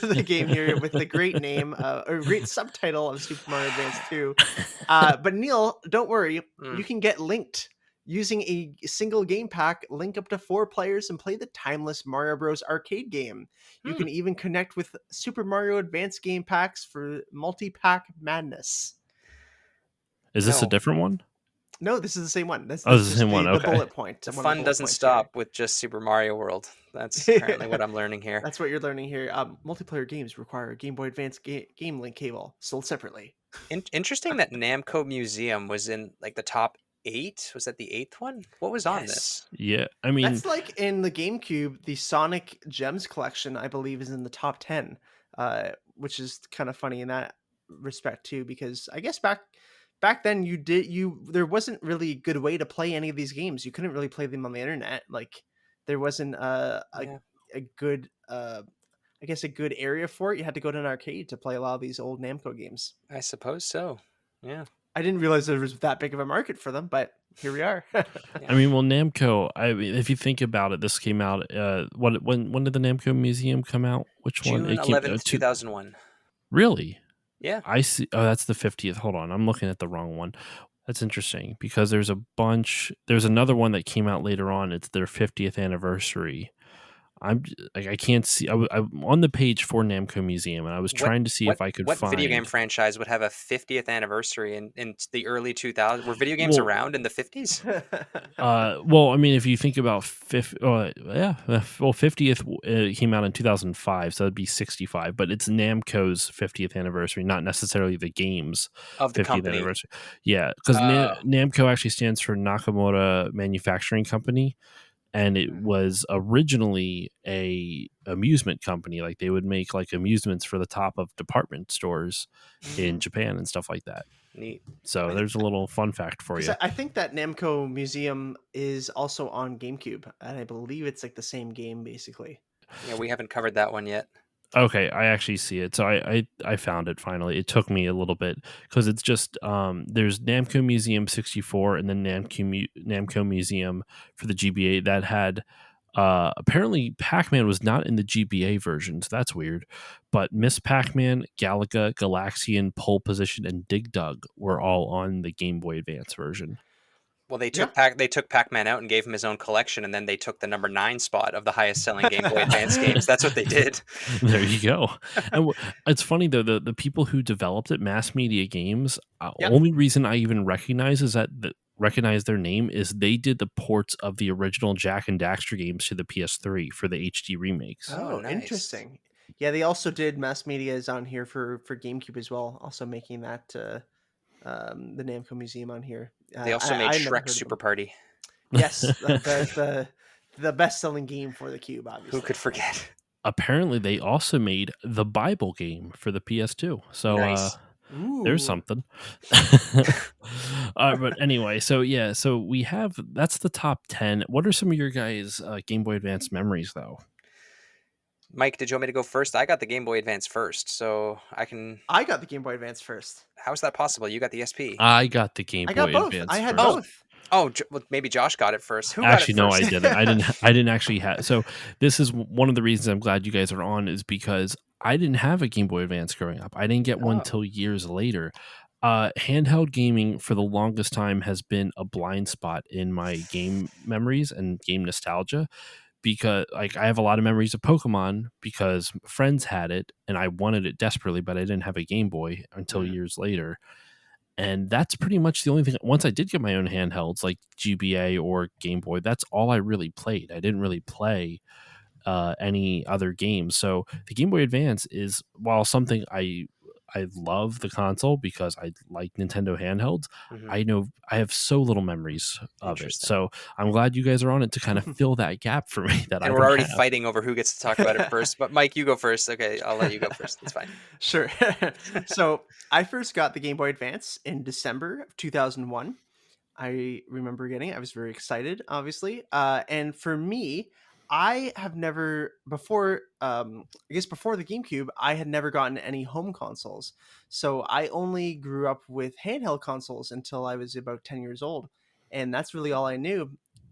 the game here with the great name or great subtitle of Super Mario Advance 2. But Neil, don't worry, you can get linked using a single game pack, link up to 4 players and play the timeless Mario Bros. Arcade game. You can even connect with Super Mario Advance game packs for multi-pack madness. Is this a different one? No, this is the same one. This is the same one. Okay. The bullet point. The fun doesn't stop with just Super Mario World. That's apparently what I'm learning here. That's what you're learning here. Multiplayer games require a Game Boy Advance game link cable sold separately. Interesting that Namco Museum was in like the top 8. Was that the 8th one? What was on this? Yeah, I mean, that's like in the GameCube. The Sonic Gems collection, I believe, is in the top 10, which is kind of funny in that respect too, because I guess back then there wasn't really a good way to play any of these games. You couldn't really play them on the internet. Like there wasn't a good I guess a good area for it. You had to go to an arcade to play a lot of these old Namco games. I suppose so. Yeah. I didn't realize there was that big of a market for them, but here we are. I mean, well, Namco, if you think about it, this came out when did the Namco Museum come out? Which June one? It 11th, 2001. Really? Yeah. I see. Oh, that's the 50th. Hold on. I'm looking at the wrong one. That's interesting because there's another one that came out later on. It's their 50th anniversary. I can't see. I'm on the page for Namco Museum, and I was trying to see if I could find. What video game franchise would have a 50th anniversary in the early 2000s? Were video games around in the 50s? Well, I mean, if you think about 50th came out in 2005, so that'd be 65. But it's Namco's 50th anniversary, not necessarily the game's of the 50th company. Anniversary. Yeah, because Namco actually stands for Nakamura Manufacturing Company. And it was originally a amusement company. Like they would make like amusements for the top of department stores in Japan and stuff like that. Neat. So there's a little fun fact for you. I think that Namco Museum is also on GameCube, and I believe it's like the same game basically. Yeah, we haven't covered that one yet. Okay, I actually see it. So I found it finally. It took me a little bit because it's just there's Namco Museum 64 and then Namco Museum for the GBA that had apparently Pac-Man was not in the GBA version, so that's weird. But Miss Pac-Man, Galaga, Galaxian, Pole Position, and Dig Dug were all on the Game Boy Advance version. Well, they took Pac-Man out and gave him his own collection, and then they took the number 9 spot of the highest selling Game Boy Advance games. That's what they did. There you go. And it's funny though, the people who developed it, Mass Media Games, only reason I even recognize their name is they did the ports of the original Jak and Daxter games to the PS3 for the HD remakes. Oh, nice. Interesting. Yeah, they also did Mass Media is on here for GameCube as well, also making that the Namco Museum on here. They also made Shrek Super Party. Yes, the best-selling game for the Cube, obviously. Who could forget? Apparently, they also made the Bible game for the PS2. So nice. There's something. But anyway, so we have that's the top 10. What are some of your guys' Game Boy Advance memories, though? Mike, did you want me to go first? I got the Game Boy Advance first, so I got the Game Boy Advance first. How is that possible? You got the SP. I got the Game Boy Advance. I had first. both. Oh, well, maybe Josh got it first. Who actually got it first? No, I didn't. I didn't actually have. So this is one of the reasons I'm glad you guys are on is because I didn't have a Game Boy Advance growing up. I didn't get one till years later. Handheld gaming for the longest time has been a blind spot in my game memories and game nostalgia. Because like I have a lot of memories of Pokemon because friends had it and I wanted it desperately, but I didn't have a Game Boy until years later. And that's pretty much the only thing. Once I did get my own handhelds like GBA or Game Boy, that's all I really played. I didn't really play any other games. So the Game Boy Advance is, while something I love the console because I like Nintendo handhelds. I know I have so little memories of it. So I'm glad you guys are on it to kind of fill that gap for me. And we're already fighting over who gets to talk about it first. But Mike, you go first. Okay, I'll let you go first. That's fine. Sure. So I first got the Game Boy Advance in December of 2001. I remember getting it. I was very excited, obviously. And for me, I have never before. I guess before the GameCube, I had never gotten any home consoles. So I only grew up with handheld consoles until I was about 10 years old, and that's really all I knew.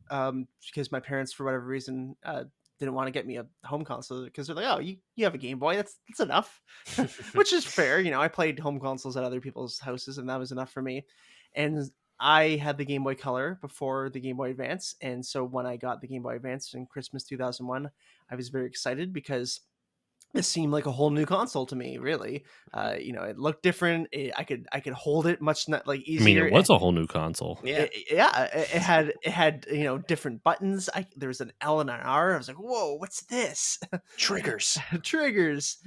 Because my parents, for whatever reason, didn't want to get me a home console because they're like, "Oh, you have a Game Boy. That's enough," which is fair. I played home consoles at other people's houses, and that was enough for me. And I had the Game Boy Color before the Game Boy Advance, and so when I got the Game Boy Advance in Christmas 2001, I was very excited because it seemed like a whole new console to me. Really, it looked different. I could hold it much like I mean, easier. it was a whole new console. Yeah. It had different buttons. There was an L and an R. I was like, whoa, what's this? Triggers. Triggers.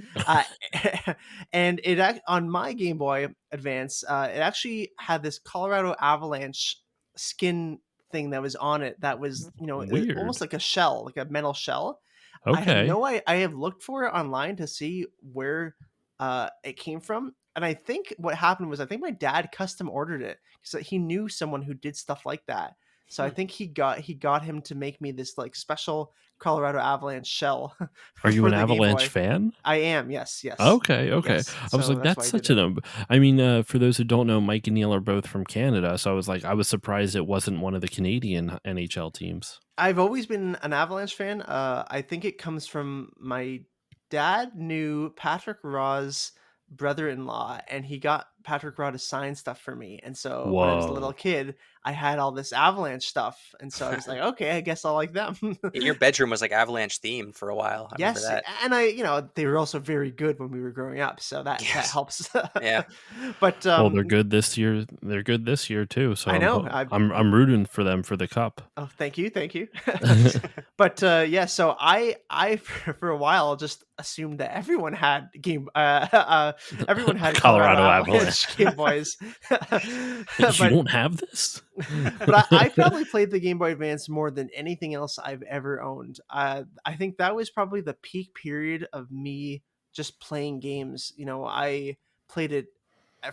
And on my Game Boy Advance, it actually had this Colorado Avalanche skin thing that was on it. That was Weird. almost like a shell, like a metal shell. Okay. I have looked for it online to see where it came from. And I think what happened was I think my dad custom ordered it because he knew someone who did stuff like that. So I think he got him to make me this like special Colorado Avalanche shell. Are you for an the Game Avalanche Boy. fan? I am. Yes. Okay. Yes. I was So like, that's that's why I such did it. I mean, for those who don't know, Mike and Neil are both from Canada, so I was surprised it wasn't one of the Canadian NHL teams. I've always been an Avalanche fan. I think it comes from my dad knew Patrick Raw's brother-in-law, and he got Patrick Raw to sign stuff for me. And so when I was a little Whoa. kid, I had all this Avalanche stuff, and so I was like, okay, I guess I'll like them. Your bedroom was like Avalanche themed for a while. I remember Yes, that. and they were also very good when we were growing up, so that Yes. helps. Yeah. But Well, they're good this year. They're good this year too. So I know. I'm rooting for them for the cup. Oh, thank you. But yeah, so I for a while just assumed that everyone had everyone had Colorado Avalanche Game Boys. You don't have this? But I probably played the Game Boy Advance more than anything else I've ever owned. I think that was probably the peak period of me just playing games. I played it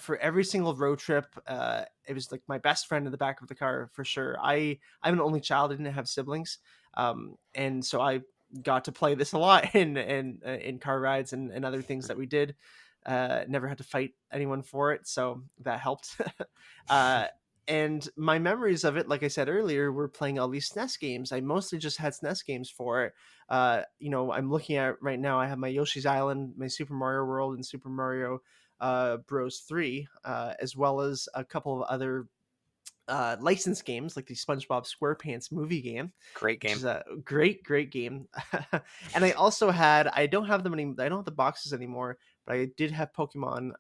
for every single road trip. It was like my best friend in the back of the car for sure. I'm an only child. I didn't have siblings, and so I got to play this a lot in car rides and other things that we did. Never had to fight anyone for it, so that helped. And my memories of it, like I said earlier, were playing all these SNES games. I mostly just had SNES games for it. I'm looking at right now. I have my Yoshi's Island, my Super Mario World, and Super Mario Bros 3, as well as a couple of other licensed games like the SpongeBob SquarePants movie game. Great game. Which is a great game. And I also had, I don't have the boxes anymore, but I did have Pokemon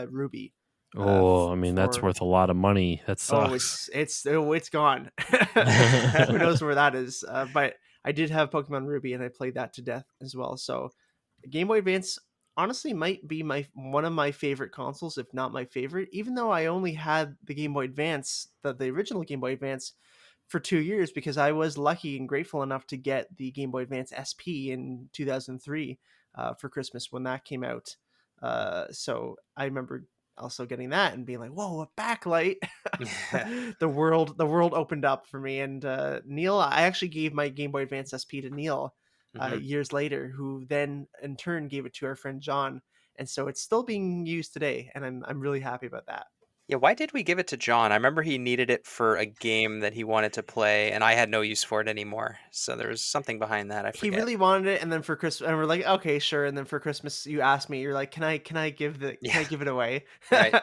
Ruby. I mean, that's worth a lot of money. That sucks. It's gone. Who knows where that is? But I did have Pokemon Ruby, and I played that to death as well. So Game Boy Advance honestly might be one of my favorite consoles, if not my favorite, even though I only had the Game Boy Advance, the original Game Boy Advance, for 2 years, because I was lucky and grateful enough to get the Game Boy Advance SP in 2003 for Christmas when that came out. So I remember also getting that and being like, whoa, a backlight. the world opened up for me. And Neil, I actually gave my Game Boy Advance SP to Neil years later, who then in turn gave it to our friend John, and so it's still being used today, and I'm really happy about that. Yeah, why did we give it to John? I remember he needed it for a game that he wanted to play, and I had no use for it anymore. So there was something behind that. I forget. He really wanted it, and then for Christmas, and we're like, okay, sure. And then for Christmas, you asked me, you're like, can I give it away? Right.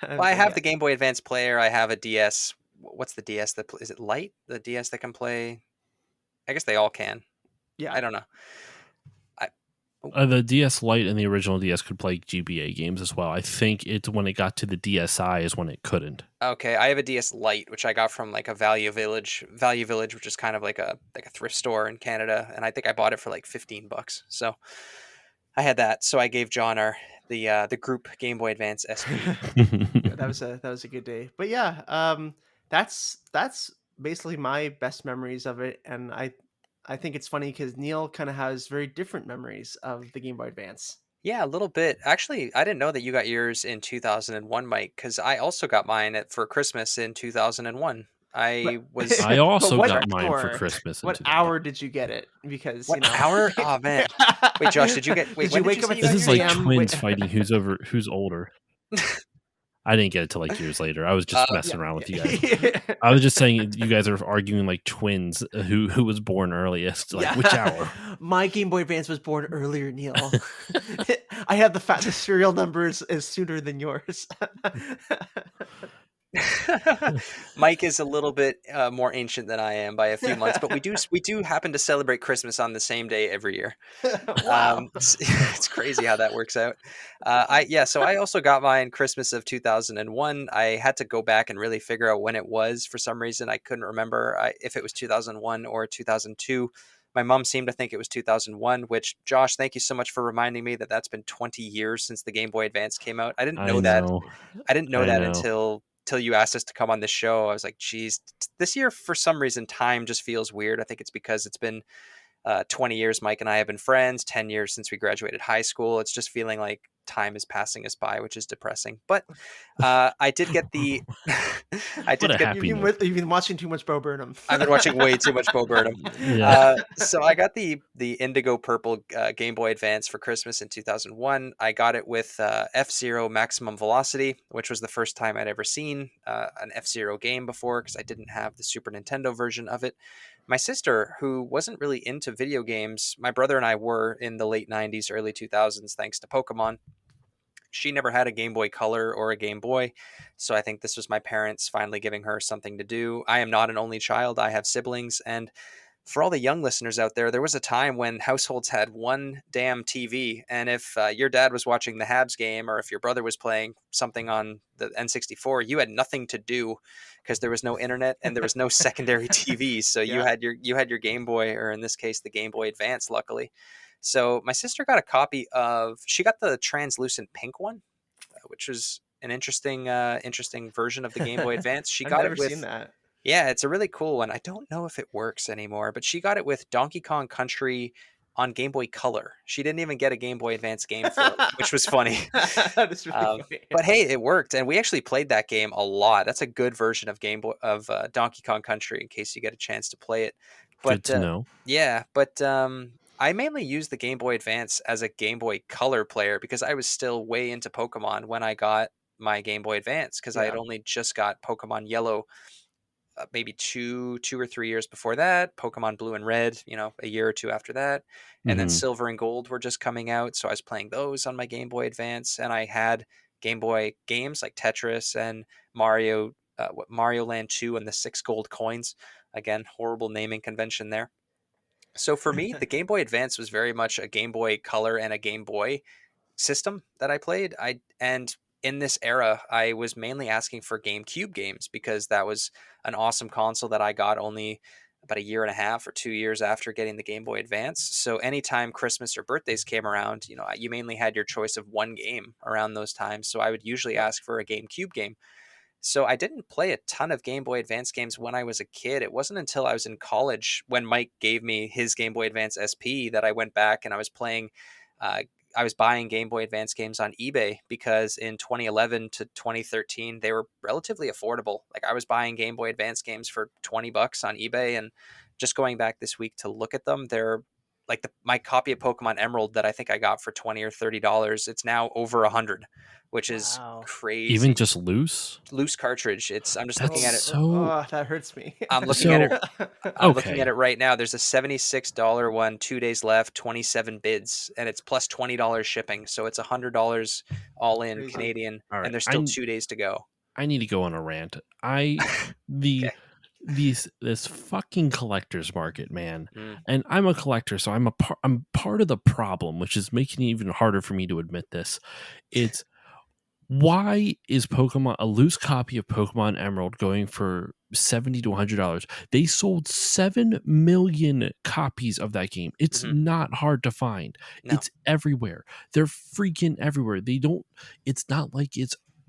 Well, I have the Game Boy Advance player. I have a DS. What's the DS that is it Lite? The DS that can play? I guess they all can. Yeah, I don't know. The DS Lite and the original DS could play GBA games as well. I think it's when it got to the DSi is when it couldn't. Okay, I have a DS Lite, which I got from like a Value Village, which is kind of like a thrift store in Canada, and I think I bought it for like $15. So I had that. So I gave John the group Game Boy Advance SP. that was a good day. But yeah, that's basically my best memories of it, and I think it's funny because Neil kind of has very different memories of the Game Boy Advance. Yeah, a little bit. Actually, I didn't know that you got yours in 2001, Mike, because I also got mine for Christmas in 2001. I was. I also got mine for hour? Christmas. What hour did you get it? Because What hour? Oh man! Wait, Josh, did you get? Wait, Did when you did wake you up say at you This got is 6 yours? like a.m.? twins fighting who's older. I didn't get it till like years later. I was just messing around with you guys. I was just saying you guys are arguing like twins who was born earliest, like which hour. My Game Boy Advance was born earlier, Neil. I had the serial numbers is sooner than yours. Mike is a little bit more ancient than I am by a few months, but we do happen to celebrate Christmas on the same day every year. Wow. It's crazy how that works out. So I also got mine Christmas of 2001. I had to go back and really figure out when it was. For some reason, I couldn't remember if it was 2001 or 2002. My mom seemed to think it was 2001, which, Josh, thank you so much for reminding me that that's been 20 years since the Game Boy Advance came out. I didn't know that. I didn't know that until you asked us to come on this show. I was like, geez, this year, for some reason, time just feels weird. I think it's because it's been 20 years Mike and I have been friends, 10 years since we graduated high school. It's just feeling like time is passing us by, which is depressing. But I did get the You've been watching too much Bo Burnham. I've been watching way too much Bo Burnham. Yeah. So I got the indigo purple Game Boy Advance for Christmas in 2001. I got it with F-Zero Maximum Velocity, which was the first time I'd ever seen an F-Zero game before, because I didn't have the Super Nintendo version of it. My sister, who wasn't really into video games, my brother and I were in the late 90s, early 2000s, thanks to Pokemon. She never had a Game Boy Color or a Game Boy, so I think this was my parents finally giving her something to do. I am not an only child. I have siblings, and for all the young listeners out there was a time when households had one damn TV, and if your dad was watching the Habs game or if your brother was playing something on the N64, you had nothing to do because there was no internet and there was no secondary TV. So you had your Game Boy, or in this case, the Game Boy Advance, luckily. So my sister got a copy she got the translucent pink one, which was an interesting version of the Game Boy Advance. She got I've never it with, seen that. yeah, it's a really cool one. I don't know if it works anymore, but she got it with Donkey Kong Country on Game Boy Color. She didn't even get a Game Boy Advance game for it, which was funny. That is really funny. But hey, it worked, and we actually played that game a lot. That's a good version of Donkey Kong Country, in case you get a chance to play it. But, good to know. Yeah, but I mainly used the Game Boy Advance as a Game Boy Color player because I was still way into Pokemon when I got my Game Boy Advance, because I had only just got Pokemon Yellow maybe two or 3 years before that, Pokemon Blue and Red, a year or two after that, and then Silver and Gold were just coming out, so I was playing those on my Game Boy Advance, and I had Game Boy games like Tetris and Mario Land 2 and the 6 gold coins. Again, horrible naming convention there. So for me, the Game Boy Advance was very much a Game Boy Color and a Game Boy system that I played. And in this era, I was mainly asking for GameCube games because that was an awesome console that I got only about a year and a half or 2 years after getting the Game Boy Advance. So anytime Christmas or birthdays came around, you mainly had your choice of one game around those times. So I would usually ask for a GameCube game. So I didn't play a ton of Game Boy Advance games when I was a kid. It wasn't until I was in college, when Mike gave me his Game Boy Advance SP, that I went back and I was playing I was buying Game Boy Advance games on eBay, because in 2011 to 2013, they were relatively affordable. Like, I was buying Game Boy Advance games for $20 on eBay, and just going back this week to look at them, they're like my copy of Pokemon Emerald that I think I got for $20 or $30. It's now over $100, which is crazy. Even just loose cartridge. I'm just looking at it. Oh, that hurts me. I'm looking at it. I'm looking at it right now. There's a $76 one, 2 days left, 27 bids, and it's plus $20 shipping. So it's $100 all in Canadian, and there's still 2 days to go. I need to go on a rant. This fucking collector's market, man. And I'm a collector, so I'm part of the problem, which is making it even harder for me to admit this. It's why is a loose copy of Pokemon Emerald going for $70 to $100? They sold 7 million copies of that game. It's not hard to find. No. It's everywhere. They're freaking everywhere. It's not like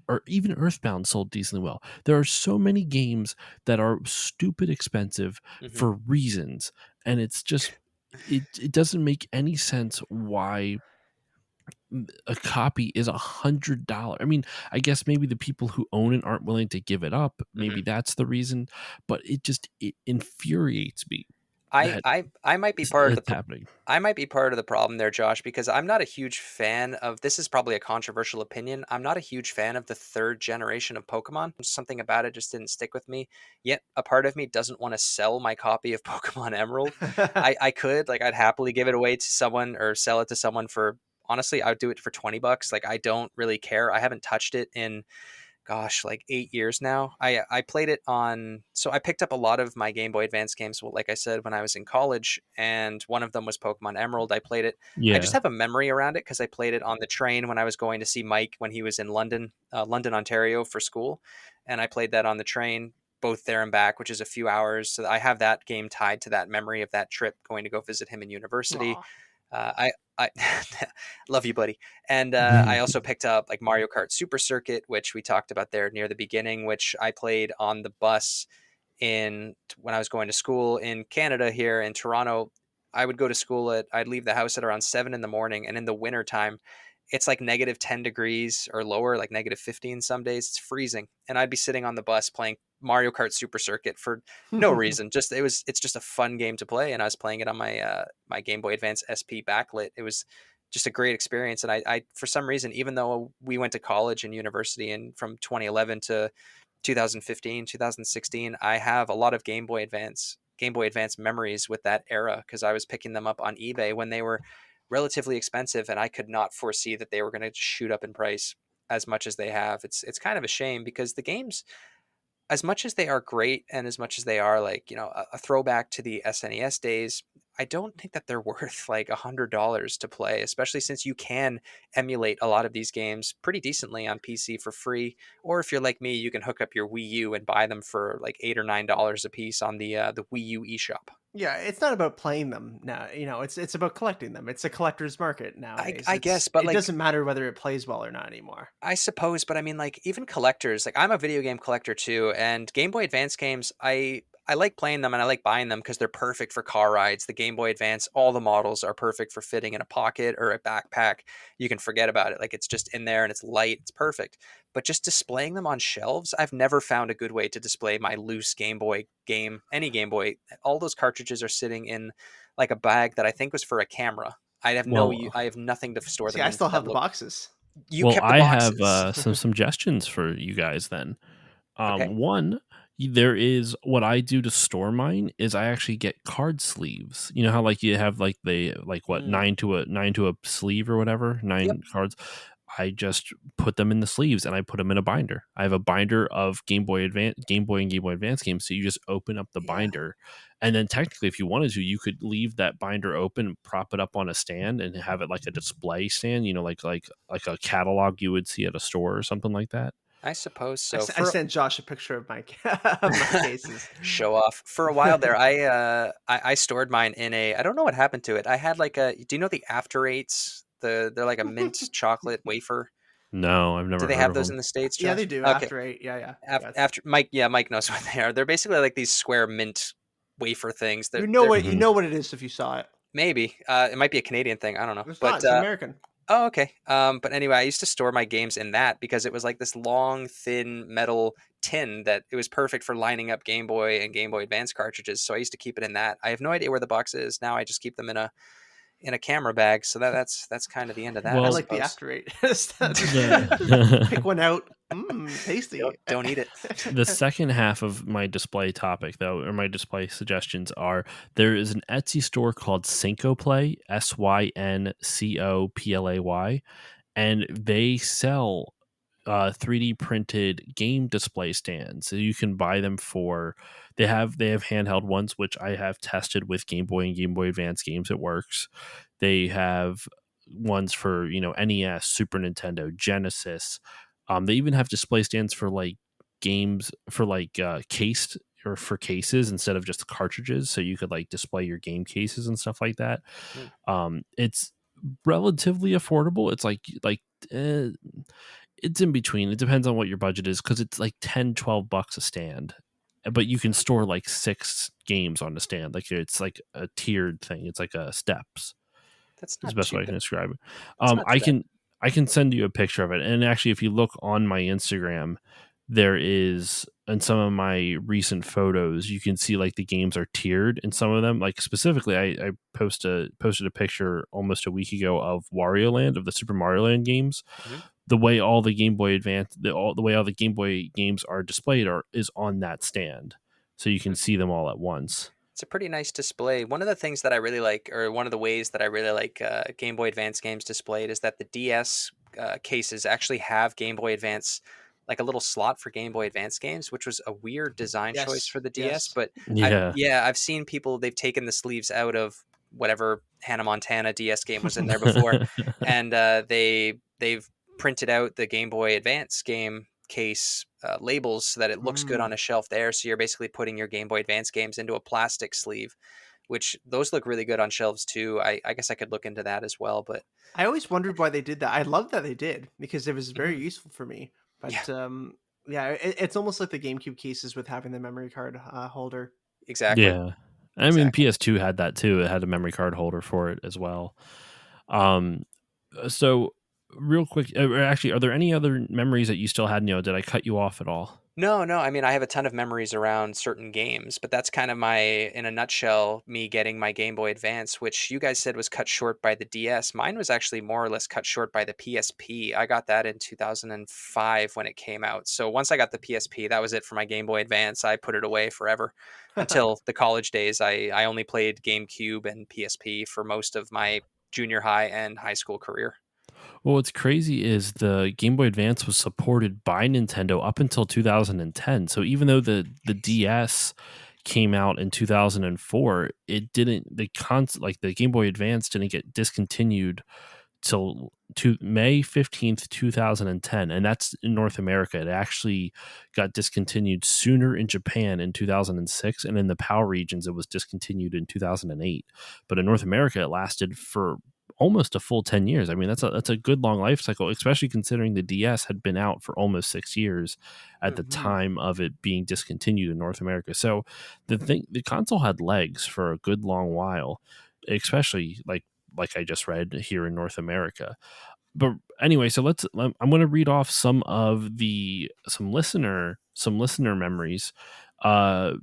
or even Earthbound sold decently well. There are so many games that are stupid expensive for reasons, and it's just it doesn't make any sense why a copy is $100. I mean, I guess maybe the people who own it aren't willing to give it up. Maybe that's the reason, but it infuriates me that I might be part of it's the happening. I might be part of the problem there, Josh, because I'm not a huge fan of this is probably a controversial opinion. I'm not a huge fan of the third generation of Pokemon. Something about it just didn't stick with me. Yet a part of me doesn't want to sell my copy of Pokemon Emerald. I could, like, I'd happily give it away to someone or sell it to someone for, honestly, I would do it for $20. Like, I don't really care. I haven't touched it in, gosh, like 8 years now. I played it on, so I picked up a lot of my Game Boy Advance games, well, like I said, when I was in college, and one of them was Pokemon Emerald. I played it. I just Yeah. have a memory around it because I played it on the train when I was going to see Mike when he was in London, Ontario for school, and I played that on the train both there and back, which is a few hours. So I have that game tied to that memory of that trip going to go visit him in university. Aw. I love you, buddy. And I also picked up like Mario Kart Super Circuit, which we talked about there near the beginning, which I played on the bus in when I was going to school in Canada here in Toronto. I would go to school I'd leave the house at around 7 in the morning, and in the winter time, it's like -10 degrees or lower, like -15 some days. It's freezing, and I'd be sitting on the bus playing Mario Kart Super Circuit for no reason. Just it's just a fun game to play, and I was playing it on my Game Boy Advance SP backlit. It was just a great experience, and I for some reason, even though we went to college and university, and from 2011 to 2015, 2016, I have a lot of Game Boy Advance memories with that era because I was picking them up on eBay when they were relatively expensive, and I could not foresee that they were going to shoot up in price as much as they have. It's kind of a shame because the games, as much as they are great and as much as they are like, a throwback to the SNES days, I don't think that they're worth like $100 to play, especially since you can emulate a lot of these games pretty decently on PC for free. Or if you're like me, you can hook up your Wii U and buy them for like $8 or $9 a piece on the Wii U eShop. Yeah, it's not about playing them now. It's about collecting them. It's a collector's market nowadays. I guess, but It like doesn't matter whether it plays well or not anymore. I suppose, but I mean, like, even collectors, like, I'm a video game collector too, and Game Boy Advance games, I like playing them and I like buying them because they're perfect for car rides. The Game Boy Advance, all the models are perfect for fitting in a pocket or a backpack. You can forget about it. Like, it's just in there and it's light. It's perfect. But just displaying them on shelves, I've never found a good way to display my loose Game Boy game, any Game Boy. All those cartridges are sitting in like a bag that I think was for a camera. Well, I have nothing to store See, them I in still that have the look. boxes. You well, kept the I have boxes. some suggestions for you guys then. Okay. One, there is what I do to store mine is I actually get card sleeves. You know how like you have like the like what Mm. nine to a sleeve or whatever, Yep. 9 cards. I just put them in the sleeves and I put them in a binder. I have a binder of Game Boy and Game Boy Advance games. So you just open up the Yeah. binder, and then technically, if you wanted to, you could leave that binder open, prop it up on a stand, and have it like a display stand. You know, like a catalog you would see at a store or something like that. I suppose I, so. s- I sent Josh a picture of my of my cases. Show off. For a while there, I stored mine in a, I don't know what happened to it. I had like a, do you know the After Eights? They're like a mint chocolate wafer. No, I've Do never they heard have of those them. in the States, Yeah, they Josh? do. Okay. After 8. Yeah. After Mike, yeah, Mike knows what they are. They're basically like these square mint wafer things. You They're know they're what you Mhm. know what it is if you saw it. maybe it might be a Canadian thing. I don't know. It's not. But It's American. oh, okay. But anyway, I used to store my games in that because it was like this long, thin metal tin that it was perfect for lining up Game Boy and Game Boy Advance cartridges. So I used to keep it in that. I have no idea where the box is now. I just keep them in a camera bag. So that's kind of the end of that, I I Well, like the suppose. After 8. Just pick the one out. Tasty. Don't eat it. the second half of my display topic, though, or my display suggestions are there is an Etsy store called Syncoplay, SYNCOPLAY, and they sell 3D printed game display stands. So you can buy them for they have handheld ones, which I have tested with Game Boy and Game Boy Advance games. It works. They have ones for NES, Super Nintendo, Genesis. They even have display stands for like games for like cased or for cases instead of just cartridges, so you could like display your game cases and stuff like that. Mm. It's relatively affordable. It's uh, it's in between. It depends on what your budget is because it's like 10-12 bucks a stand, but you can store like 6 games on the stand. Like it's like a tiered thing. It's like a steps. That's Is the not best too way I bad. can describe it. That's not too bad. I can send you a picture of it. And actually, if you look on my Instagram, there is in some of my recent photos, you can see like the games are tiered in some of them. Like specifically, I posted a picture almost a week ago of Wario Land, of the Super Mario Land games. Mhm. The way all the Game Boy Advance, the way all the Game Boy games are displayed is on that stand, so you can see them all at once. It's a pretty nice display. One of the things that I really like, or one of the ways that I really like Game Boy Advance games displayed, is that the DS cases actually have Game Boy Advance, like a little slot for Game Boy Advance games, which was a weird design choice Yes, for the DS. yes. But Yeah. I've seen people, they've taken the sleeves out of whatever Hannah Montana DS game was in there before, and they've printed out the Game Boy Advance game case labels so that it looks good on Mm. a shelf there. So you're basically putting your Game Boy Advance games into a plastic sleeve, which those look really good on shelves too. I guess I could look into that as well, but I always wondered why they did that. I love that they did because it was very Mhm. useful for me. Yeah, But yeah, it's almost like the GameCube cases with having the memory card holder. exactly, Yeah. I mean, exactly. PS2 had that too. It had a memory card holder for it as well. Um, so real quick, actually, are there any other memories that you still had? Did I cut you off at all? No, no. I mean, I have a ton of memories around certain games, but that's kind of in a nutshell, me getting my Game Boy Advance, which you guys said was cut short by the DS. Mine was actually more or less cut short by the PSP. I got that in 2005 when it came out. So once I got the PSP, that was it for my Game Boy Advance. I put it away forever until the college days. I only played GameCube and PSP for most of my junior high and high school career. Well, what's crazy is the Game Boy Advance was supported by Nintendo up until 2010. So even though the Jeez. DS came out in 2004, it didn't like the Game Boy Advance didn't get discontinued till to May 15th, 2010, and that's in North America. It actually got discontinued sooner in Japan in 2006, and in the PAL regions it was discontinued in 2008. But in North America it lasted for almost a full 10 years. I mean, that's a good long life cycle, especially considering the DS had been out for almost 6 years at the Hmm. time of it being discontinued in North America. So the console had legs for a good long while, especially like I just read here in North America. But anyway, so I'm going to read off some listener memories. Uh,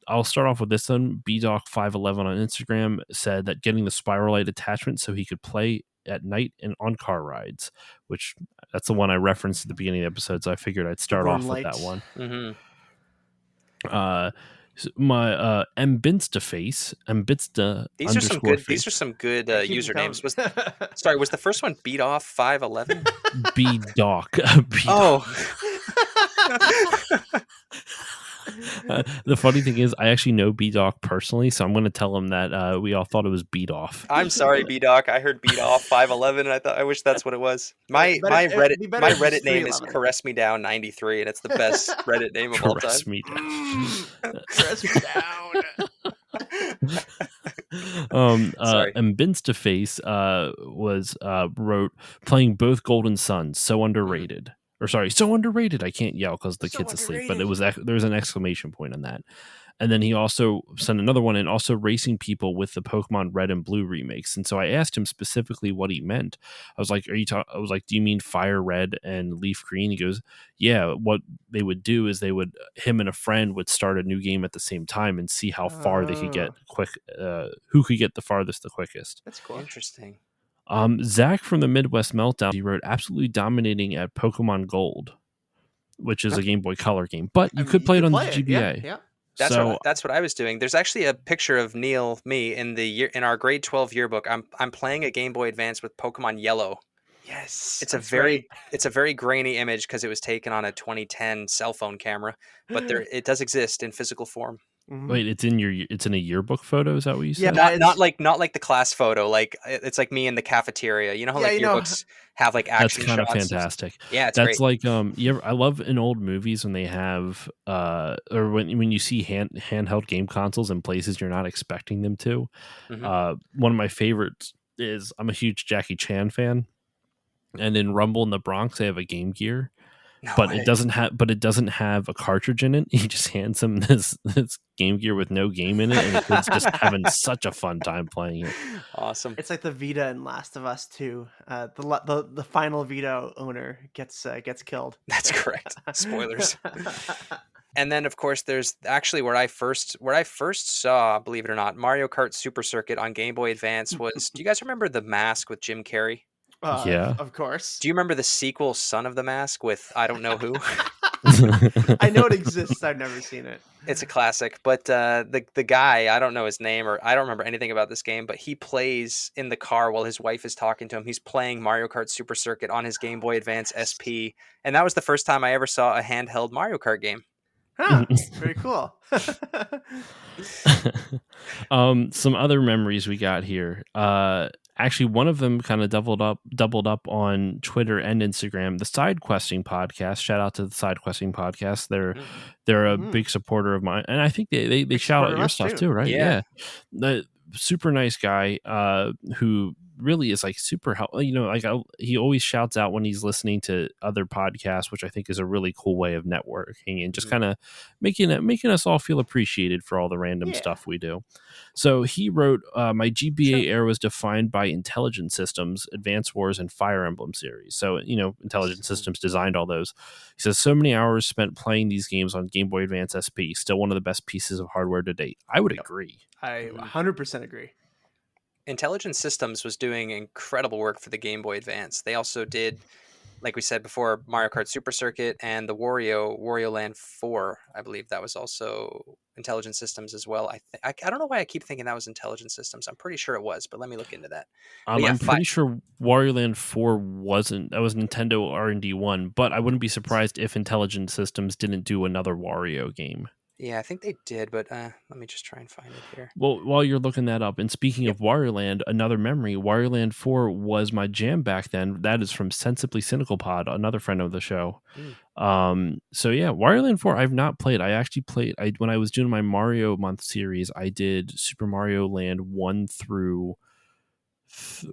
I'll start off with this one. BDoc511 on Instagram said that getting the spiral light attachment so he could play at night and on car rides, which that's the one I referenced at the beginning of the episode. So I figured I'd The start warm off with that light. one. Hmm. Uh, my Mbinsta face, Mbitsta underscore These are face, some good Yeah, keep them usernames. coming. Was the first one Beat Off 511? BDoc, BDoc. Oh. The funny thing is, I actually know B-Doc personally, so I'm going to tell him that we all thought it was beat off. I'm sorry, B-Doc. I heard Beat Off 511 and I wish that's what it was. My It'd be better my if it was Reddit name is 311. Caress Me Down 93 and it's the best Reddit name of all time. Caress me down. Caress me down. Sorry. Mbinstaface was wrote playing both Golden Suns, so underrated. Or sorry, so underrated. I can't yell because the So kid's asleep, but underrated. there was an exclamation point on that. And then he also sent another one and also racing people with the Pokemon Red and Blue remakes. And so I asked him specifically what he meant. I was like, I was like, do you mean Fire Red and Leaf Green? He goes, yeah, what they would do is him and a friend would start a new game at the same time and see how far they could get who could get the farthest the quickest. That's cool. Interesting. Zach from the Midwest Meltdown, he wrote absolutely dominating at Pokemon Gold, which is a Game Boy Color game, but I you mean, could you play it could on the play it. Yeah, GBA. yeah. So That's what I was doing. There's actually a picture of me in in our grade 12 yearbook. I'm playing a Game Boy Advance with Pokemon Yellow. Yes, It's that's right. a very grainy image because it was taken on a 2010 cell phone camera, but it does exist in physical form. Mhm. wait, it's in a yearbook photo. Is that what you Yeah, said? Not like the class photo. Like it's like me in the cafeteria. You know how Yeah, like you know. yearbooks have like That's action kind of shots. fantastic. Yeah, it's That's great. like I love in old movies when they have or when you see handheld game consoles in places you're not expecting them to. Hmm. One of my favorites is I'm a huge Jackie Chan fan, and in Rumble in the Bronx they have a Game Gear. but it doesn't have a cartridge in it. He just hands him this Game Gear with no game in it, and the kid's just having such a fun time playing it. Awesome. It's like the Vita in Last of Us 2. The final Vita owner gets killed. That's correct. Spoilers. And then, of course, there's actually where I first saw, believe it or not, Mario Kart Super Circuit on Game Boy Advance was. Do you guys remember The Mask with Jim Carrey? Yeah, of course. Do you remember the sequel, Son of the Mask, with I don't know who? I know it exists. I've never seen it. It's a classic, but the guy, I don't know his name, or I don't remember anything about this game, but he plays in the car while his wife is talking to him. He's playing Mario Kart Super Circuit on his Game Boy Advance SP, and that was the first time I ever saw a handheld Mario Kart game. Huh, very cool. Some other memories we got here. Actually, one of them kind of doubled up on Twitter and Instagram. The Side Questing Podcast. Shout out to the Side Questing Podcast. They're a big supporter of mine, and I think they shout out your stuff too, right? Yeah. The super nice guy who really is like super helpful. He always shouts out when he's listening to other podcasts, which I think is a really cool way of networking and just kind of making us all feel appreciated for all the random stuff we do. So he wrote, my GBA era was defined by Intelligent Systems, Advance Wars, and Fire Emblem series. So, Intelligent Systems designed all those. He says, so many hours spent playing these games on Game Boy Advance SP, still one of the best pieces of hardware to date. I would agree. I 100% agree. Intelligent Systems was doing incredible work for the Game Boy Advance. They also did, like we said before, Mario Kart Super Circuit and the Wario Land 4. I believe that was also Intelligent Systems as well. I don't know why I keep thinking that was Intelligent Systems. I'm pretty sure it was, but let me look into that. I'm pretty sure Wario Land 4 wasn't. That was Nintendo R&D 1, but I wouldn't be surprised if Intelligent Systems didn't do another Wario game. Yeah, I think they did, but let me just try and find it here. Well, while you're looking that up, and speaking of Wario Land, another memory, Wario Land 4 was my jam back then. That is from Sensibly Cynical Pod, another friend of the show. So yeah, Wario Land 4 I've not played. I actually played, when I was doing my Mario Month series, I did Super Mario Land 1 through...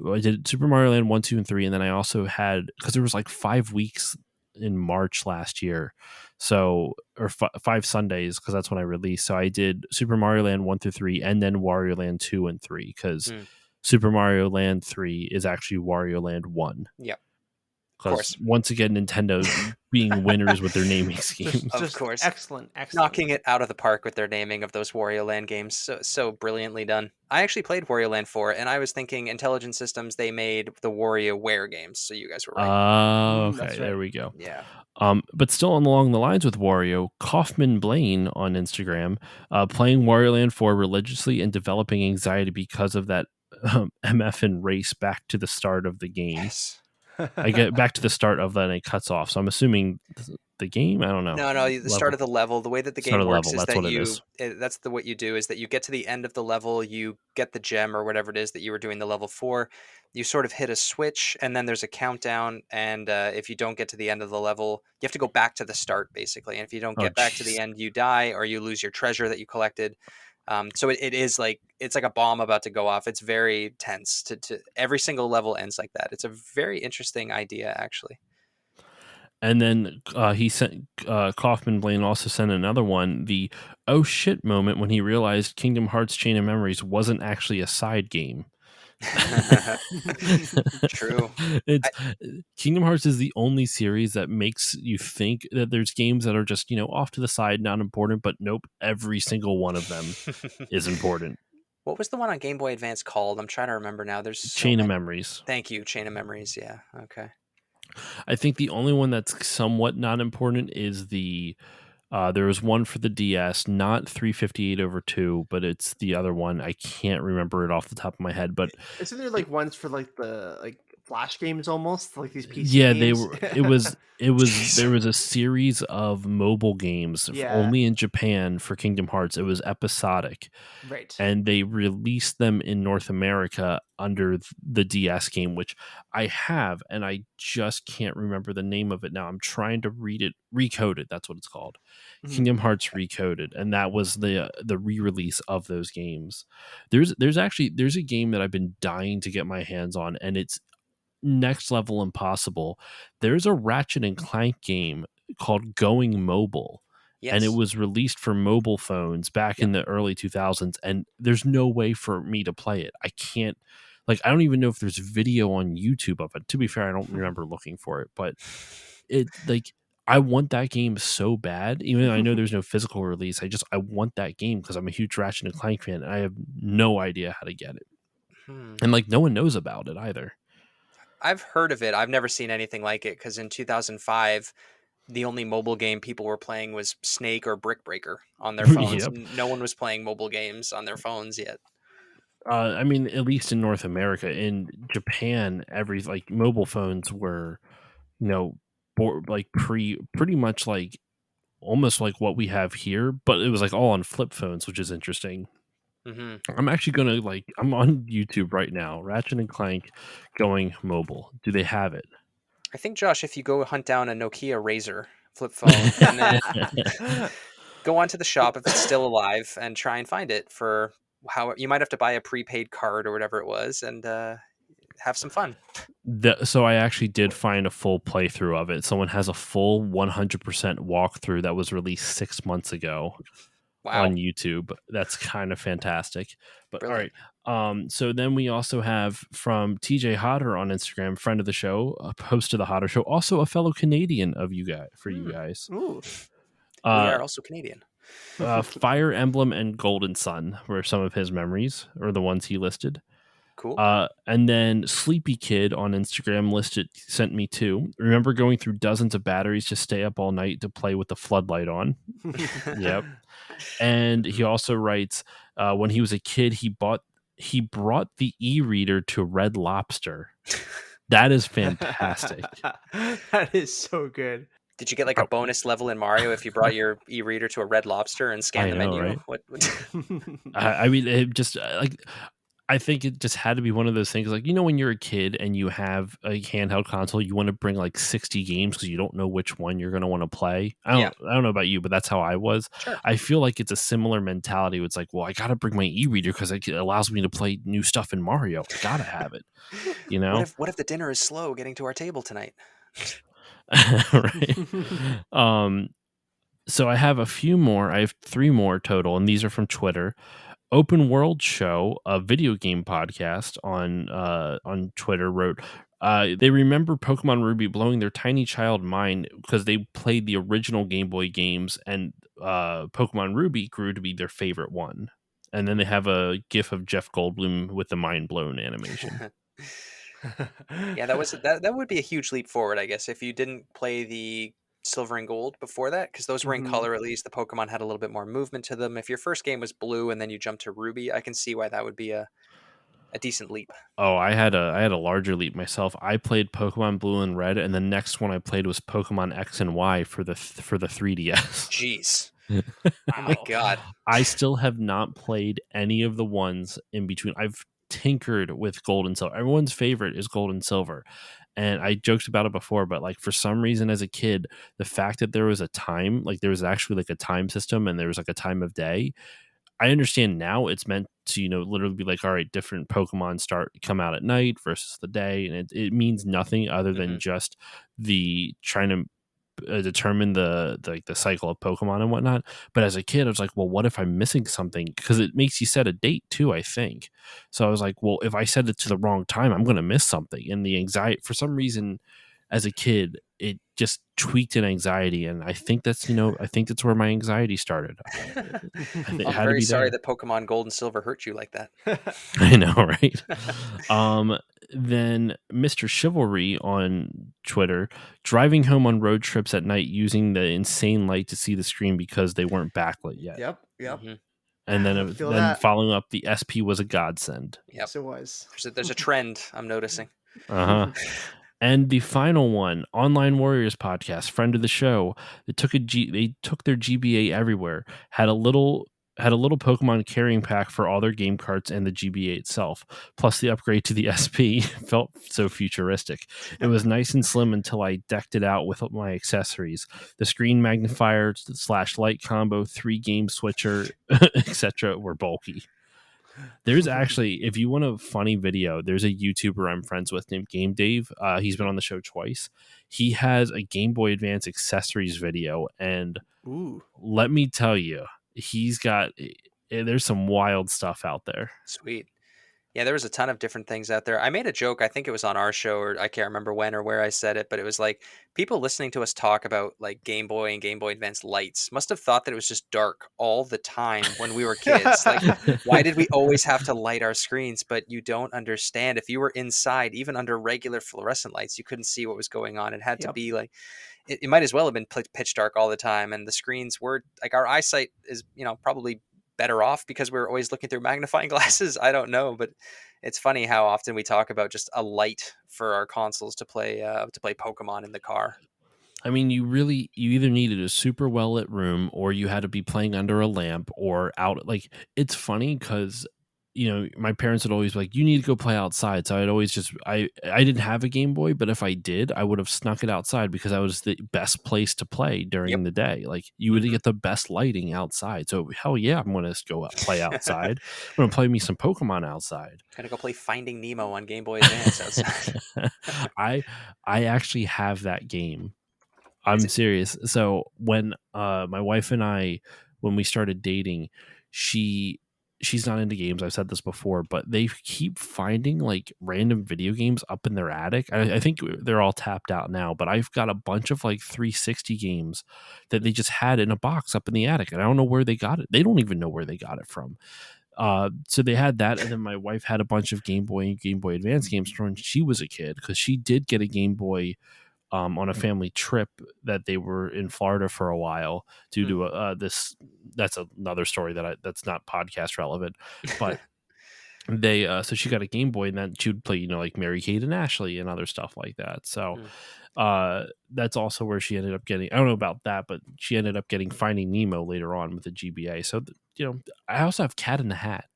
I did Super Mario Land 1, 2, and 3, and then I also had... Because there was like 5 weeks in March last year, so or 5 Sundays, because that's when I released. So I did Super Mario Land 1 through 3 and then Wario Land 2 and 3, because Super Mario Land 3 is actually Wario Land 1. Yep. Because once again, Nintendo's being winners with their naming schemes. Of course. Excellent. Knocking it out of the park with their naming of those Wario Land games. So brilliantly done. I actually played Wario Land 4, and I was thinking Intelligent Systems, they made the WarioWare games, so you guys were right. Okay, right. There we go. Yeah. But still along the lines with Wario, Kaufman Blaine on Instagram, playing Wario Land 4 religiously and developing anxiety because of that MF and race back to the start of the game. Yes. I get back to the start of that and it cuts off. So I'm assuming the game. I don't know. No, the start of the level. The way that the game works is that what you do is that you get to the end of the level, you get the gem or whatever it is that you were doing the level for. You sort of hit a switch, and then there's a countdown. And if you don't get to the end of the level, you have to go back to the start, basically. And if you don't get back to the end, you die or you lose your treasure that you collected. So it is like, it's like a bomb about to go off. It's very tense. To every single level ends like that. It's a very interesting idea, actually. And then he sent Kaufman Blaine also sent another one, the oh shit moment when he realized Kingdom Hearts Chain of Memories wasn't actually a side game. True. Kingdom Hearts is the only series that makes you think that there's games that are just, off to the side, not important, but nope, every single one of them is important. What was the one on Game Boy Advance called? I'm trying to remember now. There's Chain of Memories. Thank you, Chain of Memories. Yeah. Okay. I think the only one that's somewhat not important is the there was one for the DS, not 358/2, but it's the other one. I can't remember it off the top of my head, but isn't there like ones for like the Flash games almost, like these PC games? They were. It was. There was a series of mobile games only in Japan for Kingdom Hearts. It was episodic, right? And they released them in North America under the DS game, which I have, and I just can't remember the name of it now. I'm trying to read it. Recoded. That's what it's called. Kingdom Hearts Recoded, and that was the re-release of those games. There's a game that I've been dying to get my hands on, and it's next level impossible. There's a Ratchet and Clank game called Going Mobile. Yes. And it was released for mobile phones back in the early 2000s. And there's no way for me to play it. I can't, like, I don't even know if there's video on YouTube of it. To be fair, I don't remember looking for it, but it, like, I want that game so bad. Even though I know there's no physical release, I want that game because I'm a huge Ratchet and Clank fan, and I have no idea how to get it. And like, no one knows about it either. I've heard of it. I've never seen anything like it because in 2005, the only mobile game people were playing was Snake or Brick Breaker on their phones. Yep. No one was playing mobile games on their phones yet. I mean, at least in North America. In Japan, like mobile phones were, like pretty much like almost like what we have here, but it was like all on flip phones, which is interesting. Mm-hmm. I'm actually gonna I'm on YouTube right now. Ratchet and Clank Going Mobile. Do they have it? I think, Josh, if you go hunt down a Nokia Razr flip phone and then go onto the shop if it's still alive and try and find it for how you might have to buy a prepaid card or whatever it was and have some fun. So I actually did find a full playthrough of it. Someone has a full 100% walkthrough that was released 6 months ago. Wow. On YouTube. That's kind of fantastic. But Brilliant. All right. So then we also have from TJ Hodder on Instagram, friend of the show, host of the Hodder Show, also a fellow Canadian of you guys. Ooh. We are also Canadian. Fire Emblem and Golden Sun were some of his memories, or the ones he listed. Cool. And then Sleepy Kid on Instagram sent me two. Remember going through dozens of batteries to stay up all night to play with the floodlight on? Yep. And he also writes, when he was a kid, he brought the e-reader to Red Lobster. That is fantastic. That is so good. Did you get like a bonus level in Mario if you brought your e-reader to a Red Lobster and scanned the menu? Right? What? I mean, it just I think it just had to be one of those things like, when you're a kid and you have a handheld console, you want to bring like 60 games because you don't know which one you're going to want to play. I don't know about you, but that's how I was. Sure. I feel like it's a similar mentality. It's like, well, I got to bring my e-reader because it allows me to play new stuff in Mario. I got to have it, What if the dinner is slow getting to our table tonight? Right. So I have a few more. I have 3 more total, and these are from Twitter. Open World Show, a video game podcast on Twitter, wrote, they remember Pokemon Ruby blowing their tiny child mind because they played the original Game Boy games, and Pokemon Ruby grew to be their favorite one. And then they have a GIF of Jeff Goldblum with the mind blown animation. Yeah, that would be a huge leap forward, I guess, if you didn't play the Silver and Gold before that, because those were in color. At least the Pokemon had a little bit more movement to them. If your first game was blue and then you jumped to Ruby, I can see why that would be a decent leap. Oh, I had a larger leap myself. I played Pokemon Blue and Red, and the next one I played was Pokemon X and Y for the 3DS. Jeez. Oh my God. I still have not played any of the ones in between. I've tinkered with Gold and Silver. Everyone's favorite is Gold and Silver. And I joked about it before, but like for some reason as a kid, the fact that there was a time, like there was actually like a time system and there was like a time of day. I understand now it's meant to, literally be like, all right, different Pokemon come out at night versus the day. And it means nothing other than just the trying to determine the cycle of Pokemon and whatnot. But as a kid, I was like, well, what if I'm missing something? Because it makes you set a date too, I think. So I was like, well, if I set it to the wrong time, I'm going to miss something. And the anxiety, for some reason, as a kid, it just tweaked an anxiety. And I think that's where my anxiety started. I'm very sorry that Pokemon Gold and Silver hurt you like that. I know, right? Then Mr. Chivalry on Twitter, driving home on road trips at night using the insane light to see the screen because they weren't backlit yet. Yep. Mm-hmm. And then following up, the SP was a godsend. Yep. Yes, it was. There's a trend I'm noticing. And the final one, Online Warriors podcast, friend of the show, they took their GBA everywhere, had a little Pokemon carrying pack for all their game carts and the GBA itself, plus the upgrade to the SP felt so futuristic. It was nice and slim until I decked it out with my accessories, the screen magnifier / light combo, 3 game switcher, etc. were bulky. There's actually, if you want a funny video, there's a YouTuber I'm friends with named Game Dave. He's been on the show twice. He has a Game Boy Advance accessories video, and Ooh, let me tell you, there's some wild stuff out there. Sweet. Yeah, there was a ton of different things out there. I made a joke, I think it was on our show, or I can't remember when or where I said it, but it was like people listening to us talk about like Game Boy and Game Boy Advance lights must have thought that it was just dark all the time when we were kids. Like, why did we always have to light our screens? But you don't understand. If you were inside, even under regular fluorescent lights, you couldn't see what was going on. It had to Yep. be like, it might as well have been pitch dark all the time. And the screens were like, our eyesight is, probably better off because we're always looking through magnifying glasses. I don't know, but it's funny how often we talk about just a light for our consoles to play Pokemon in the car. I mean, you either needed a super well lit room, or you had to be playing under a lamp or out. Like, it's funny because, my parents would always be like, you need to go play outside. So I'd always I didn't have a Game Boy, but if I did, I would have snuck it outside because that was the best place to play during the day. Like, you would get the best lighting outside. So hell yeah, I'm going to go play outside. I'm going to play me some Pokemon outside. Gonna go play Finding Nemo on Game Boy Advance outside. I actually have that game. I'm serious. So when my wife and I, when we started dating, she's not into games. I've said this before, but they keep finding like random video games up in their attic. I think they're all tapped out now, but I've got a bunch of like 360 games that they just had in a box up in the attic, and I don't know where they got it. They don't even know where they got it from. So they had that, and then my wife had a bunch of Game Boy and Game Boy Advance games from when she was a kid, because she did get a Game Boy on a family trip that they were in Florida for a while due to this. That's another story that's not podcast relevant, but they so she got a Game Boy, and then she would play like Mary Kate and Ashley and other stuff like that. So that's also where she ended up getting, I don't know about that, but she ended up getting Finding Nemo later on with the GBA. So I also have Cat in the Hat.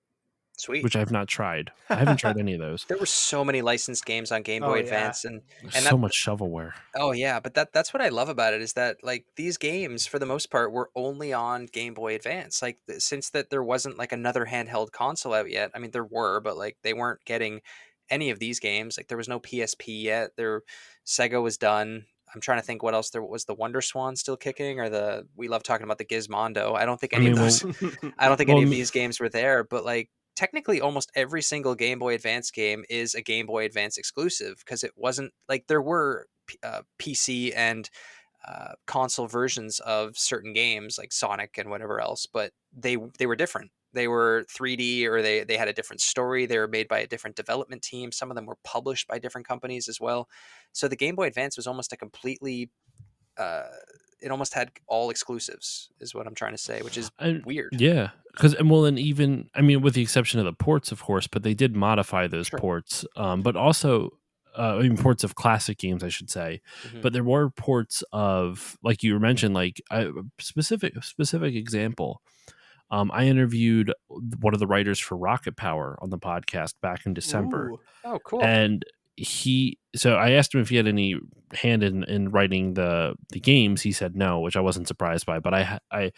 Sweet. Which I have not tried. I haven't tried any of those. There were so many licensed games on Game Boy Advance, and so much shovelware. Oh yeah, but that's what I love about it, is that like these games for the most part were only on Game Boy Advance. Like since that there wasn't like another handheld console out yet. I mean, there were, but like they weren't getting any of these games. Like there was no PSP yet. Sega was done. I'm trying to think what else there was. The Wonder Swan still kicking, or we love talking about the Gizmondo. I don't think any of those. I don't think any of these games were there, but like technically almost every single Game Boy Advance game is a Game Boy Advance exclusive, because it wasn't like there were PC and console versions of certain games like Sonic and whatever else, but they were different. They were 3D, or they had a different story. They were made by a different development team. Some of them were published by different companies as well. So the Game Boy Advance was almost a completely it almost had all exclusives, is what I'm trying to say, which is weird. Yeah, because and even, I mean, with the exception of the ports, of course, but they did modify those ports. But also, ports of classic games, I should say. Mm-hmm. But there were ports of, like you mentioned, like a specific example. I interviewed one of the writers for Rocket Power on the podcast back in December. Ooh. Oh, cool. And so I asked him if he had any hand in writing the games. He said no, which I wasn't surprised by, but I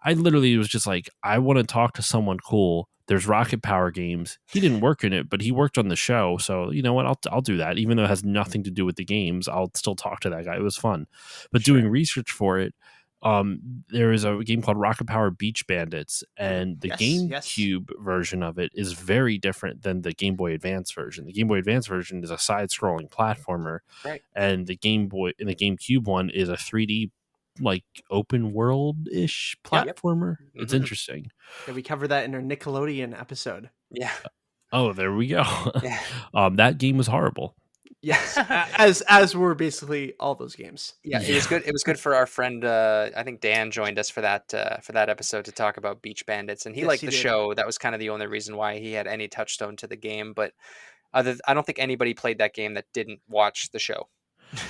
literally was just like, I want to talk to someone cool. There's Rocket Power games. He didn't work in it, but he worked on the show. So you know what? I'll do that. Even though it has nothing to do with the games, I'll still talk to that guy. It was fun. But doing research for it, there is a game called Rocket Power Beach Bandits, and the GameCube version of it is very different than the Game Boy Advance version. The Game Boy Advance version is a side-scrolling platformer, right? And the GameCube one is a 3D, like open world-ish platformer. Yep. It's interesting. Yeah, we covered that in our Nickelodeon episode. Yeah. Oh, there we go. Yeah. That game was horrible. Yes, as were basically all those games. Yeah, it was good. It was good for our friend. I think Dan joined us for that episode to talk about Beach Bandits, and he liked the show. That was kind of the only reason why he had any touchstone to the game. But I don't think anybody played that game that didn't watch the show.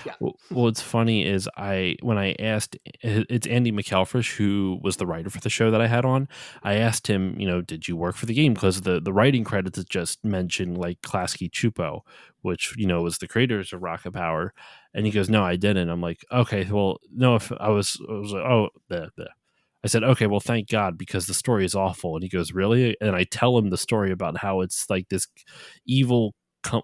Yeah. Well, what's funny is when I asked, it's Andy McElfresh, who was the writer for the show that I had on. I asked him, did you work for the game? Because the writing credits just mentioned like Klasky Chupo, which was the creators of Rocket Power, and he goes, "No, I didn't." I'm like, "Okay, well, no." If I was like, "Oh, I said, okay, well, thank God, because the story is awful. And he goes, really? And I tell him the story about how it's like this evil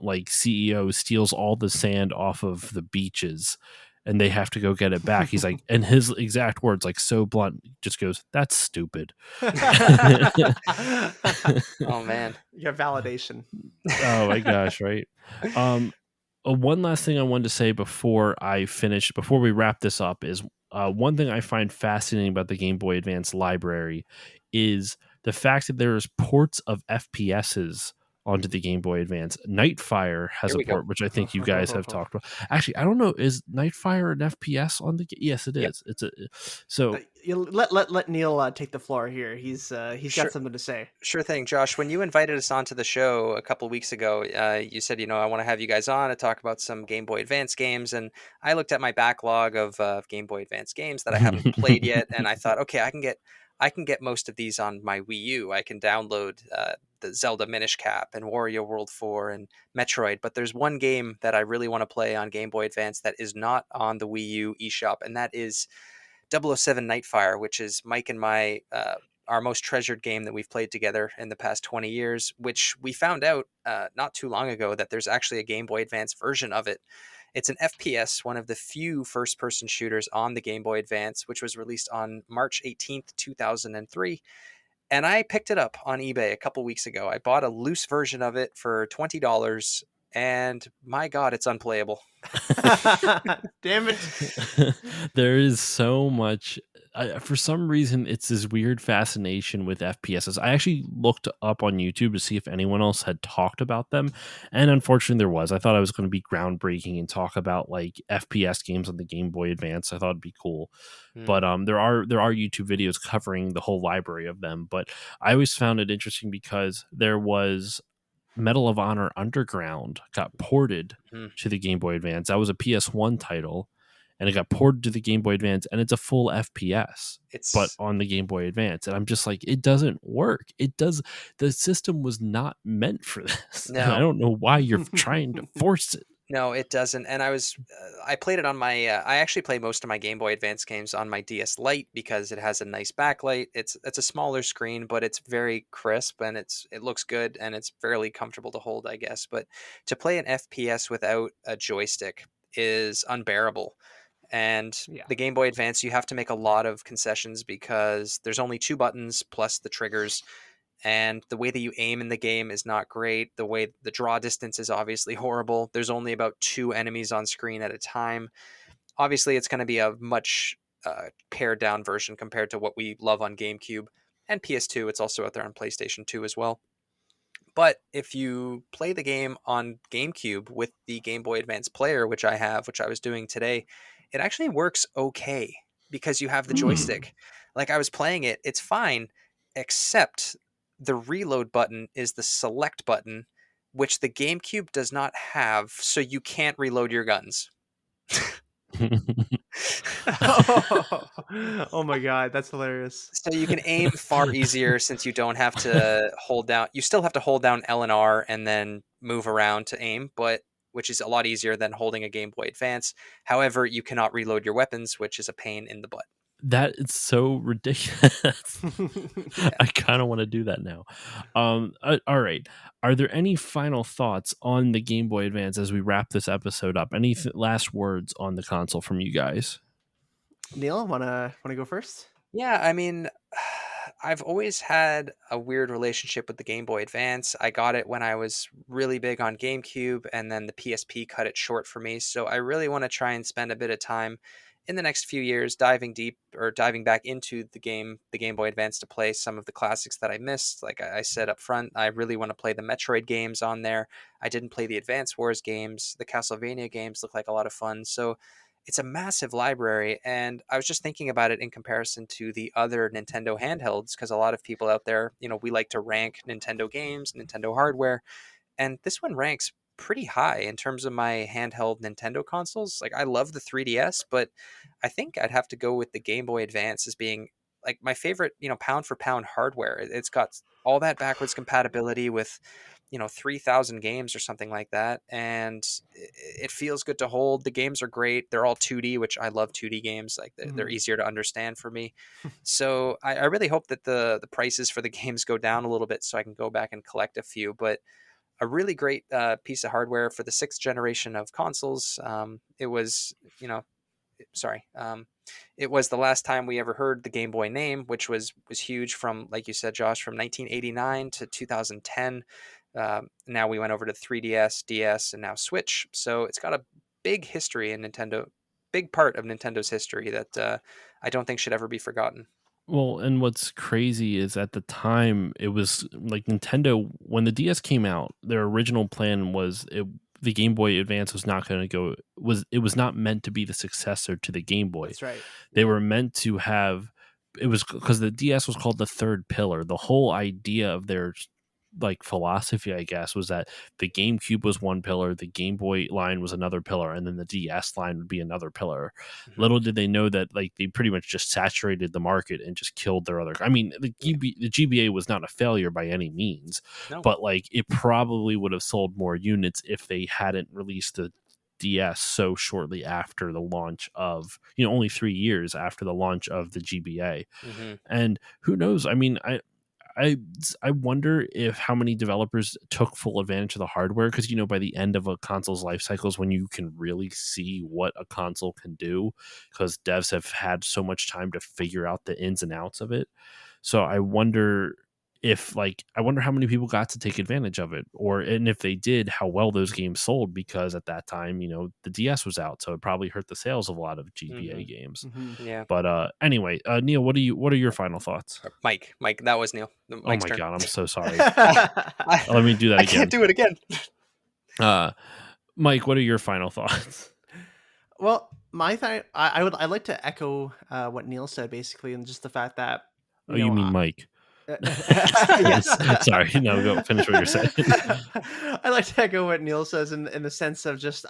like CEO steals all the sand off of the beaches and they have to go get it back. He's like, and his exact words, like so blunt, just goes, that's stupid. Oh man. You have validation. Oh my gosh, right? One last thing I wanted to say before we wrap this up is one thing I find fascinating about the Game Boy Advance library is the fact that there's ports of FPSs onto the Game Boy Advance. Nightfire has Here a we go. port, which I think you guys have talked about. Actually, I don't know. Is Nightfire an FPS on the? Yes, it Yep. is. It's a so. Let Neil take the floor here. He's Sure. got something to say. Sure thing, Josh. When you invited us onto the show a couple weeks ago, you said, I want to have you guys on to talk about some Game Boy Advance games. And I looked at my backlog of Game Boy Advance games that I haven't played yet, and I thought, okay, I can get most of these on my Wii U. I can download the Zelda Minish Cap and Wario World 4 and Metroid. But there's one game that I really want to play on Game Boy Advance that is not on the Wii U eShop, and that is 007 Nightfire, which is Mike and my our most treasured game that we've played together in the past 20 years, which we found out not too long ago that there's actually a Game Boy Advance version of it. It's an FPS, one of the few first-person shooters on the Game Boy Advance, which was released on March 18th, 2003. And I picked it up on eBay a couple weeks ago. I bought a loose version of it for $20, and my God, it's unplayable. Damn it. There is so much. For some reason, it's this weird fascination with FPSs. I actually looked up on YouTube to see if anyone else had talked about them, and unfortunately, there was. I thought I was going to be groundbreaking and talk about like FPS games on the Game Boy Advance. I thought it'd be cool, but there are YouTube videos covering the whole library of them. But I always found it interesting because there was Medal of Honor Underground got ported to the Game Boy Advance. That was a PS1 title, and it got ported to the Game Boy Advance, and it's a full FPS, but on the Game Boy Advance. And I'm just like, it doesn't work. The system was not meant for this. No. And I don't know why you're trying to force it. No, it doesn't. And I played it on my, I actually play most of my Game Boy Advance games on my DS Lite because it has a nice backlight. It's a smaller screen, but it's very crisp and it looks good and it's fairly comfortable to hold, I guess. But to play an FPS without a joystick is unbearable. And the Game Boy Advance, you have to make a lot of concessions because there's only 2 buttons plus the triggers. And the way that you aim in the game is not great. The way the draw distance is obviously horrible. There's only about 2 enemies on screen at a time. Obviously, it's going to be a much pared down version compared to what we love on GameCube and PS2. It's also out there on PlayStation 2 as well. But if you play the game on GameCube with the Game Boy Advance player, which I have, which I was doing today, it actually works okay because you have the joystick. Like I was playing it, it's fine, except the reload button is the select button, which the GameCube does not have, so you can't reload your guns. Oh my God, that's hilarious. So you can aim far easier since you don't have to hold down. You still have to hold down L and R and then move around to aim, but which is a lot easier than holding a Game Boy Advance. However, you cannot reload your weapons, which is a pain in the butt. That is so ridiculous. I kind of want to do that now. All right. Are there any final thoughts on the Game Boy Advance as we wrap this episode up? Any last words on the console from you guys? Neil, wanna go first? Yeah, I mean, I've always had a weird relationship with the Game Boy Advance. I got it when I was really big on GameCube, and then the PSP cut it short for me. So I really want to try and spend a bit of time in the next few years diving back into the Game Boy Advance to play some of the classics that I missed. Like I said up front, I really want to play the Metroid games on there. I didn't play the Advance Wars games. The Castlevania games look like a lot of fun. So it's a massive library, and I was just thinking about it in comparison to the other Nintendo handhelds, because a lot of people out there, we like to rank Nintendo games, Nintendo hardware, and this one ranks pretty high in terms of my handheld Nintendo consoles. Like I love the 3DS, but I think I'd have to go with the Game Boy Advance as being like my favorite, pound for pound hardware. It's got all that backwards compatibility with 3,000 games or something like that, and it feels good to hold. The games are great. They're all 2D, which I love 2D games. Like they're easier to understand for me. So I really hope that the prices for the games go down a little bit so I can go back and collect a few. But a really great piece of hardware for the 6th generation of consoles. It was, sorry. It was the last time we ever heard the Game Boy name, which was huge from, like you said, Josh, from 1989 to 2010. Now we went over to 3DS, DS, and now Switch. So it's got a big history in Nintendo, big part of Nintendo's history that I don't think should ever be forgotten. Well, and what's crazy is at the time it was like Nintendo, when the DS came out, their original plan was the Game Boy Advance was not going to go, it was not meant to be the successor to the Game Boy. That's right. They were meant to have, it was because the DS was called the third pillar. The whole idea of their like philosophy, I guess, was that the GameCube was one pillar, the Game Boy line was another pillar, and then the DS line would be another pillar. Mm-hmm. Little did they know that like they pretty much just saturated the market and just killed their other. I mean, the GBA was not a failure by any means, but like it probably would have sold more units if they hadn't released the DS so shortly after the launch of, only 3 years after the launch of the GBA. Mm-hmm. And who knows? I mean, I wonder if how many developers took full advantage of the hardware, because by the end of a console's life cycle is when you can really see what a console can do, because devs have had so much time to figure out the ins and outs of it. So I wonder how many people got to take advantage of it, and if they did, how well those games sold, because at that time, the DS was out, so it probably hurt the sales of a lot of GBA games. Mm-hmm. Yeah. But anyway, Neil, what are your final thoughts? Mike, that was Neil. Mike's turn. God, I'm so sorry. Let me do that again. I can't do it again. Mike, what are your final thoughts? Well, I'd like to echo what Neil said, basically, and just the fact that you mean Mike? Yes. Sorry, no, go finish what you're saying. I like to echo what Neil says in the sense of just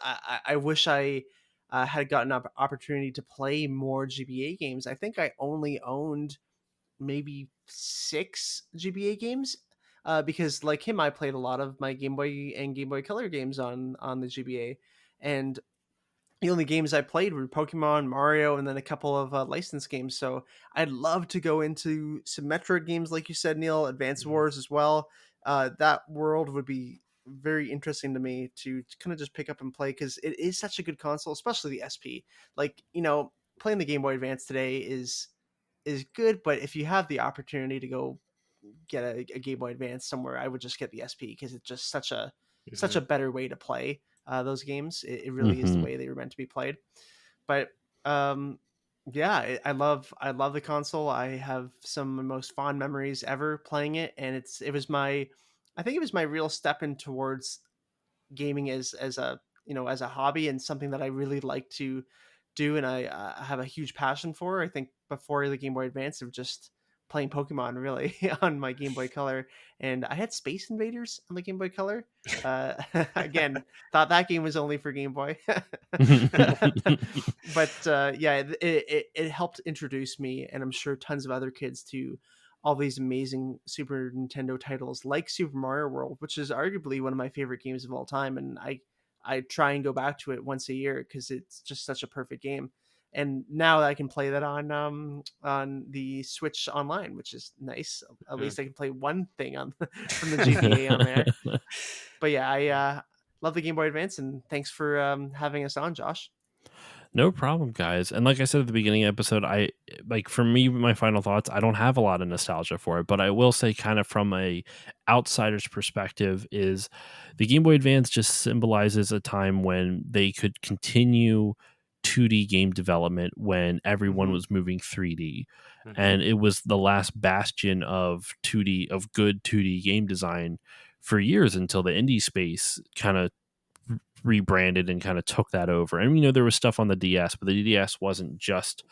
I wish I had gotten an opportunity to play more GBA games. I think I only owned maybe 6 GBA games because like him, I played a lot of my Game Boy and Game Boy Color games on the GBA, and the only games I played were Pokemon, Mario, and then a couple of licensed games. So I'd love to go into some Metroid games, like you said, Neil, Advance Wars as well. That world would be very interesting to me to kind of just pick up and play, because it is such a good console, especially the SP. Like, playing the Game Boy Advance today is good, but if you have the opportunity to go get a Game Boy Advance somewhere, I would just get the SP, because it's just such a better way to play those games. It really is the way they were meant to be played. But yeah, I love the console. I have some of the most fond memories ever playing it, and I think it was my real step in towards gaming as a hobby, and something that I really like to do, and I have a huge passion for. I think before the Game Boy Advance, of just playing Pokemon really on my Game Boy Color, and I had Space Invaders on the Game Boy Color. Again, thought that game was only for Game Boy, but yeah, it helped introduce me, and I'm sure tons of other kids, to all these amazing Super Nintendo titles like Super Mario World, which is arguably one of my favorite games of all time, and I try and go back to it once a year because it's just such a perfect game. And now I can play that on the Switch Online, which is nice. At least I can play one thing from the GBA on there. But yeah, I love the Game Boy Advance, and thanks for having us on, Josh. No problem, guys. And like I said at the beginning of the episode, for me, my final thoughts, I don't have a lot of nostalgia for it, but I will say, kind of from a outsider's perspective, is the Game Boy Advance just symbolizes a time when they could continue 2D game development when everyone was moving 3D. And it was the last bastion of good 2D game design for years, until the indie space kind of rebranded and kind of took that over. And there was stuff on the DS, but the DS wasn't just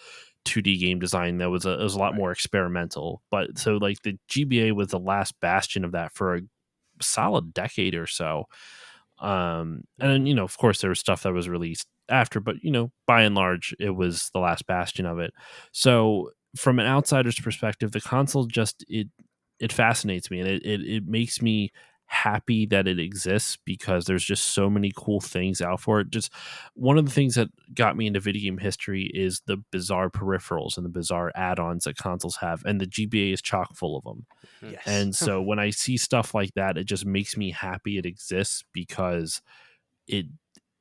2D game design. It was a lot more experimental. But so like the GBA was the last bastion of that for a solid decade or so. And then, of course there was stuff that was released after, but by and large it was the last bastion of it. So from an outsider's perspective, the console just it fascinates me, and it makes me happy that it exists because there's just so many cool things out for it. Just one of the things that got me into video game history is the bizarre peripherals and the bizarre add-ons that consoles have, and the GBA is chock full of them. Mhm. Yes. And so when I see stuff like that, it just makes me happy it exists because it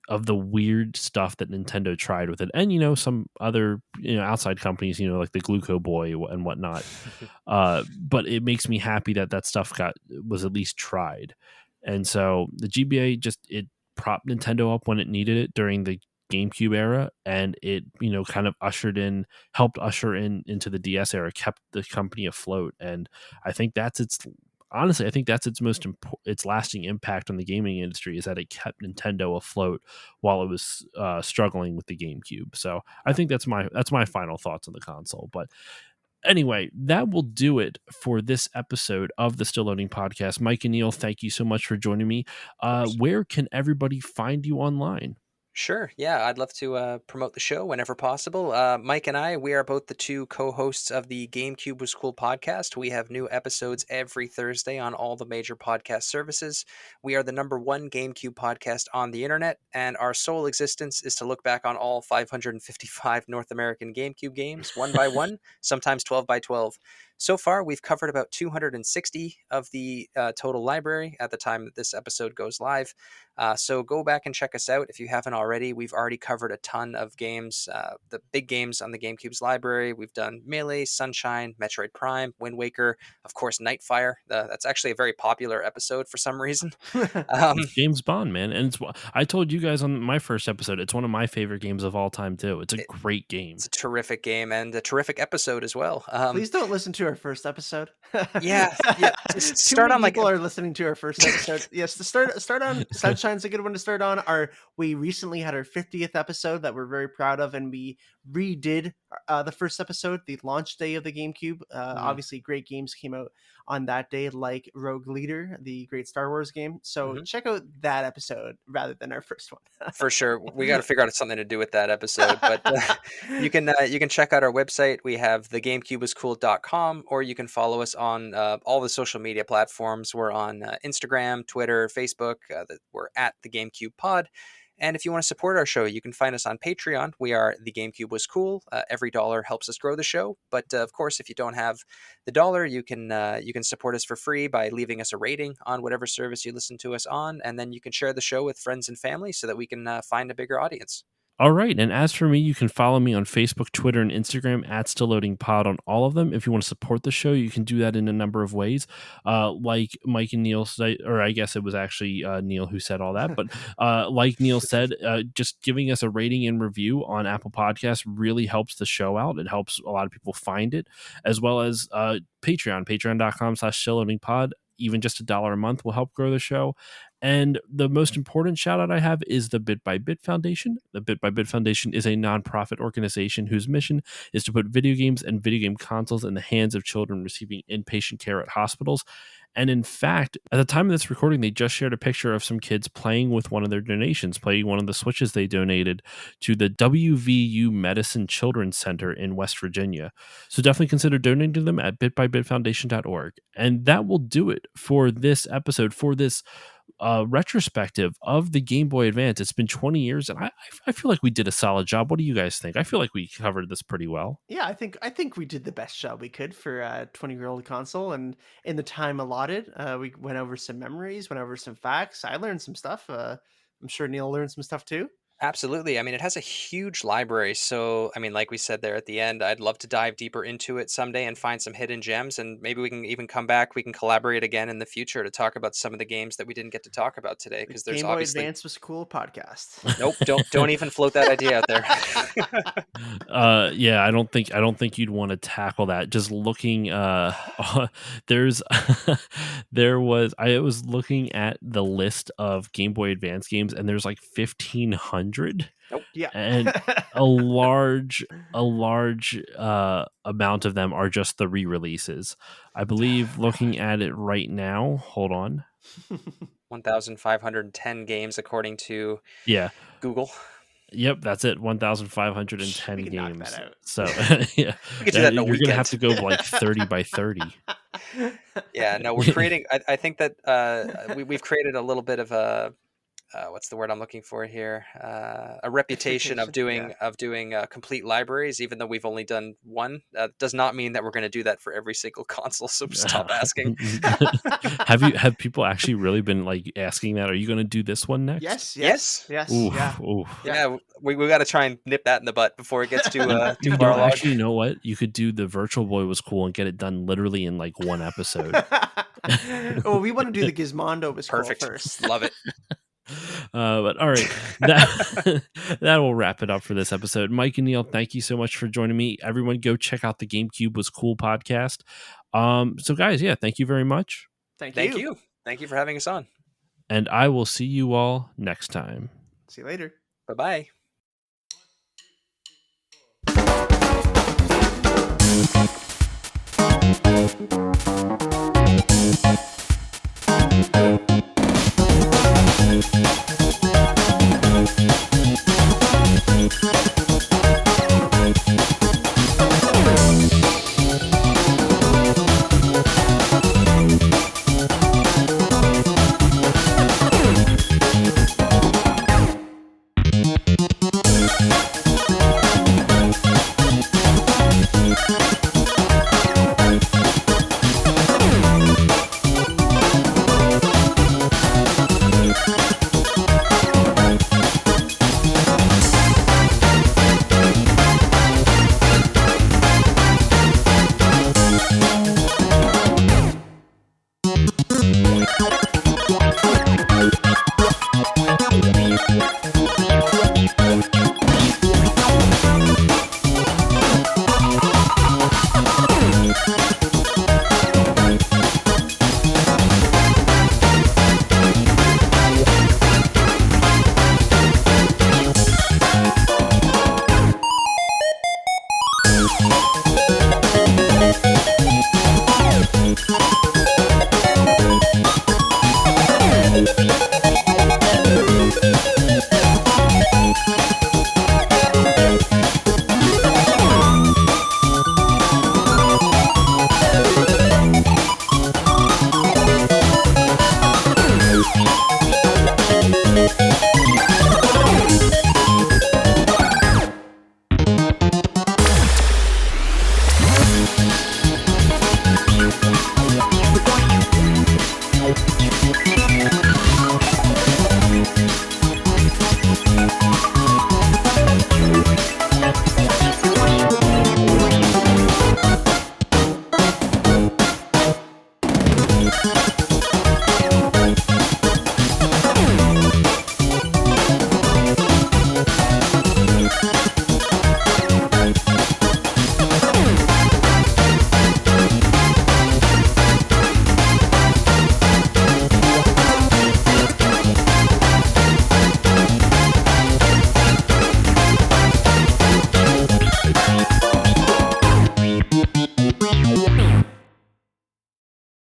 of the weird stuff that Nintendo tried with it, and some other outside companies, like the Gluco Boy and whatnot. But it makes me happy that stuff was at least tried. And so the GBA it propped Nintendo up when it needed it during the GameCube era, and it kind of helped usher into the DS era, kept the company afloat. And I think that's its honestly, I think that's its its lasting impact on the gaming industry, is that it kept Nintendo afloat while it was struggling with the GameCube. So I think that's my final thoughts on the console. But anyway, that will do it for this episode of the Still Loading Podcast. Mike and Neil, thank you so much for joining me. Where can everybody find you online? Sure. Yeah, I'd love to promote the show whenever possible. Mike and I, we are both the two co-hosts of the GameCube Was Cool podcast. We have new episodes every Thursday on all the major podcast services. We are the #1 GameCube podcast on the internet, and our sole existence is to look back on all 555 North American GameCube games, one by one, sometimes 12 by 12. So far, we've covered about 260 of the total library at the time that this episode goes live. So go back and check us out if you haven't already. We've already covered a ton of games, the big games on the GameCube's library. We've done Melee, Sunshine, Metroid Prime, Wind Waker, of course, Nightfire. That's actually a very popular episode for some reason. James Bond, man. And I told you guys on my first episode, it's one of my favorite games of all time, too. It's a great game. It's a terrific game and a terrific episode as well. Please don't listen to our first episode. Yeah. Start on people are listening to our first episode. Yes, to start on Sunshine's a good one to start on. We recently had our 50th episode that we're very proud of, and we redid the first episode, the launch day of the GameCube. Obviously, great games came out on that day, like Rogue Leader, the great Star Wars game. So check out that episode rather than our first one. For sure, we got to figure out something to do with that episode. But you can check out our website. We have thegamecubewascool.com, or you can follow us on all the social media platforms. We're on Instagram, Twitter, Facebook. We're at the GameCube Pod. And if you want to support our show, you can find us on Patreon. We are The GameCube Was Cool. Every dollar helps us grow the show. But of course, if you don't have the dollar, you can support us for free by leaving us a rating on whatever service you listen to us on. And then you can share the show with friends and family so that we can find a bigger audience. All right. And as for me, you can follow me on Facebook, Twitter, and Instagram at StillLoadingPod on all of them. If you want to support the show, you can do that in a number of ways. Like Mike and Neil said, or I guess it was actually Neil who said all that. But like Neil said, just giving us a rating and review on Apple Podcasts really helps the show out. It helps a lot of people find it, as well as Patreon, patreon.com/StillLoadingPod. Even just $1 a month will help grow the show. And the most important shout out I have is the Bit by Bit Foundation. The Bit by Bit Foundation is a nonprofit organization whose mission is to put video games and video game consoles in the hands of children receiving inpatient care at hospitals. And in fact, at the time of this recording, they just shared a picture of some kids playing with one of their donations, playing one of the Switches they donated to the WVU Medicine Children's Center in West Virginia. So definitely consider donating to them at bitbybitfoundation.org. And that will do it for this episode, for this retrospective of the Game Boy Advance. It's been 20 years, and I feel like we did a solid job. What do you guys think? I feel like we covered this pretty well. Yeah, I think we did the best job we could for a 20-year-old console, and in the time allotted, we went over some memories, went over some facts. I learned some stuff. I'm sure Neil learned some stuff too. Absolutely. I mean, it has a huge library. So, I mean, like we said there at the end, I'd love to dive deeper into it someday and find some hidden gems. And maybe we can even come back. We can collaborate again in the future to talk about some of the games that we didn't get to talk about today. Because there's Game Boy obviously Advance Was Cool podcast. Nope, don't even float that idea out there. Yeah, I don't think you'd want to tackle that. Just looking, there's I was looking at the list of Game Boy Advance games, and there's like 1,500. Nope. Yeah, and a large amount of them are just the re-releases. I believe, looking at it right now, hold on, 1,510 games according to Google. Yep, that's it. 1,510 games. Knock that out. So yeah, We could do that in a you're weekend. gonna have to go like 30 by 30. Yeah, no, we're creating. I think that we've created a little bit of a what's the word I'm looking for here? A reputation of doing complete libraries, even though we've only done one. Does not mean that we're going to do that for every single console. So stop asking. Have people actually really been like asking that? Are you going to do this one next? Yes. Oof, Yeah. oof. Yeah, we got to try and nip that in the butt before it gets too You far know, along. actually, you know what? You could do the Virtual Boy Was Cool and get it done literally in like one episode. Well, we want to do the Gizmondo Was Perfect. Cool first. Love it. But all right, that will wrap it up for this episode. Mike and Neil, thank you so much for joining me. Everyone, go check out the GameCube Was Cool podcast. So guys, yeah, thank you very much. Thank you for having us on. And I will see you all next time. See you later. Bye-bye.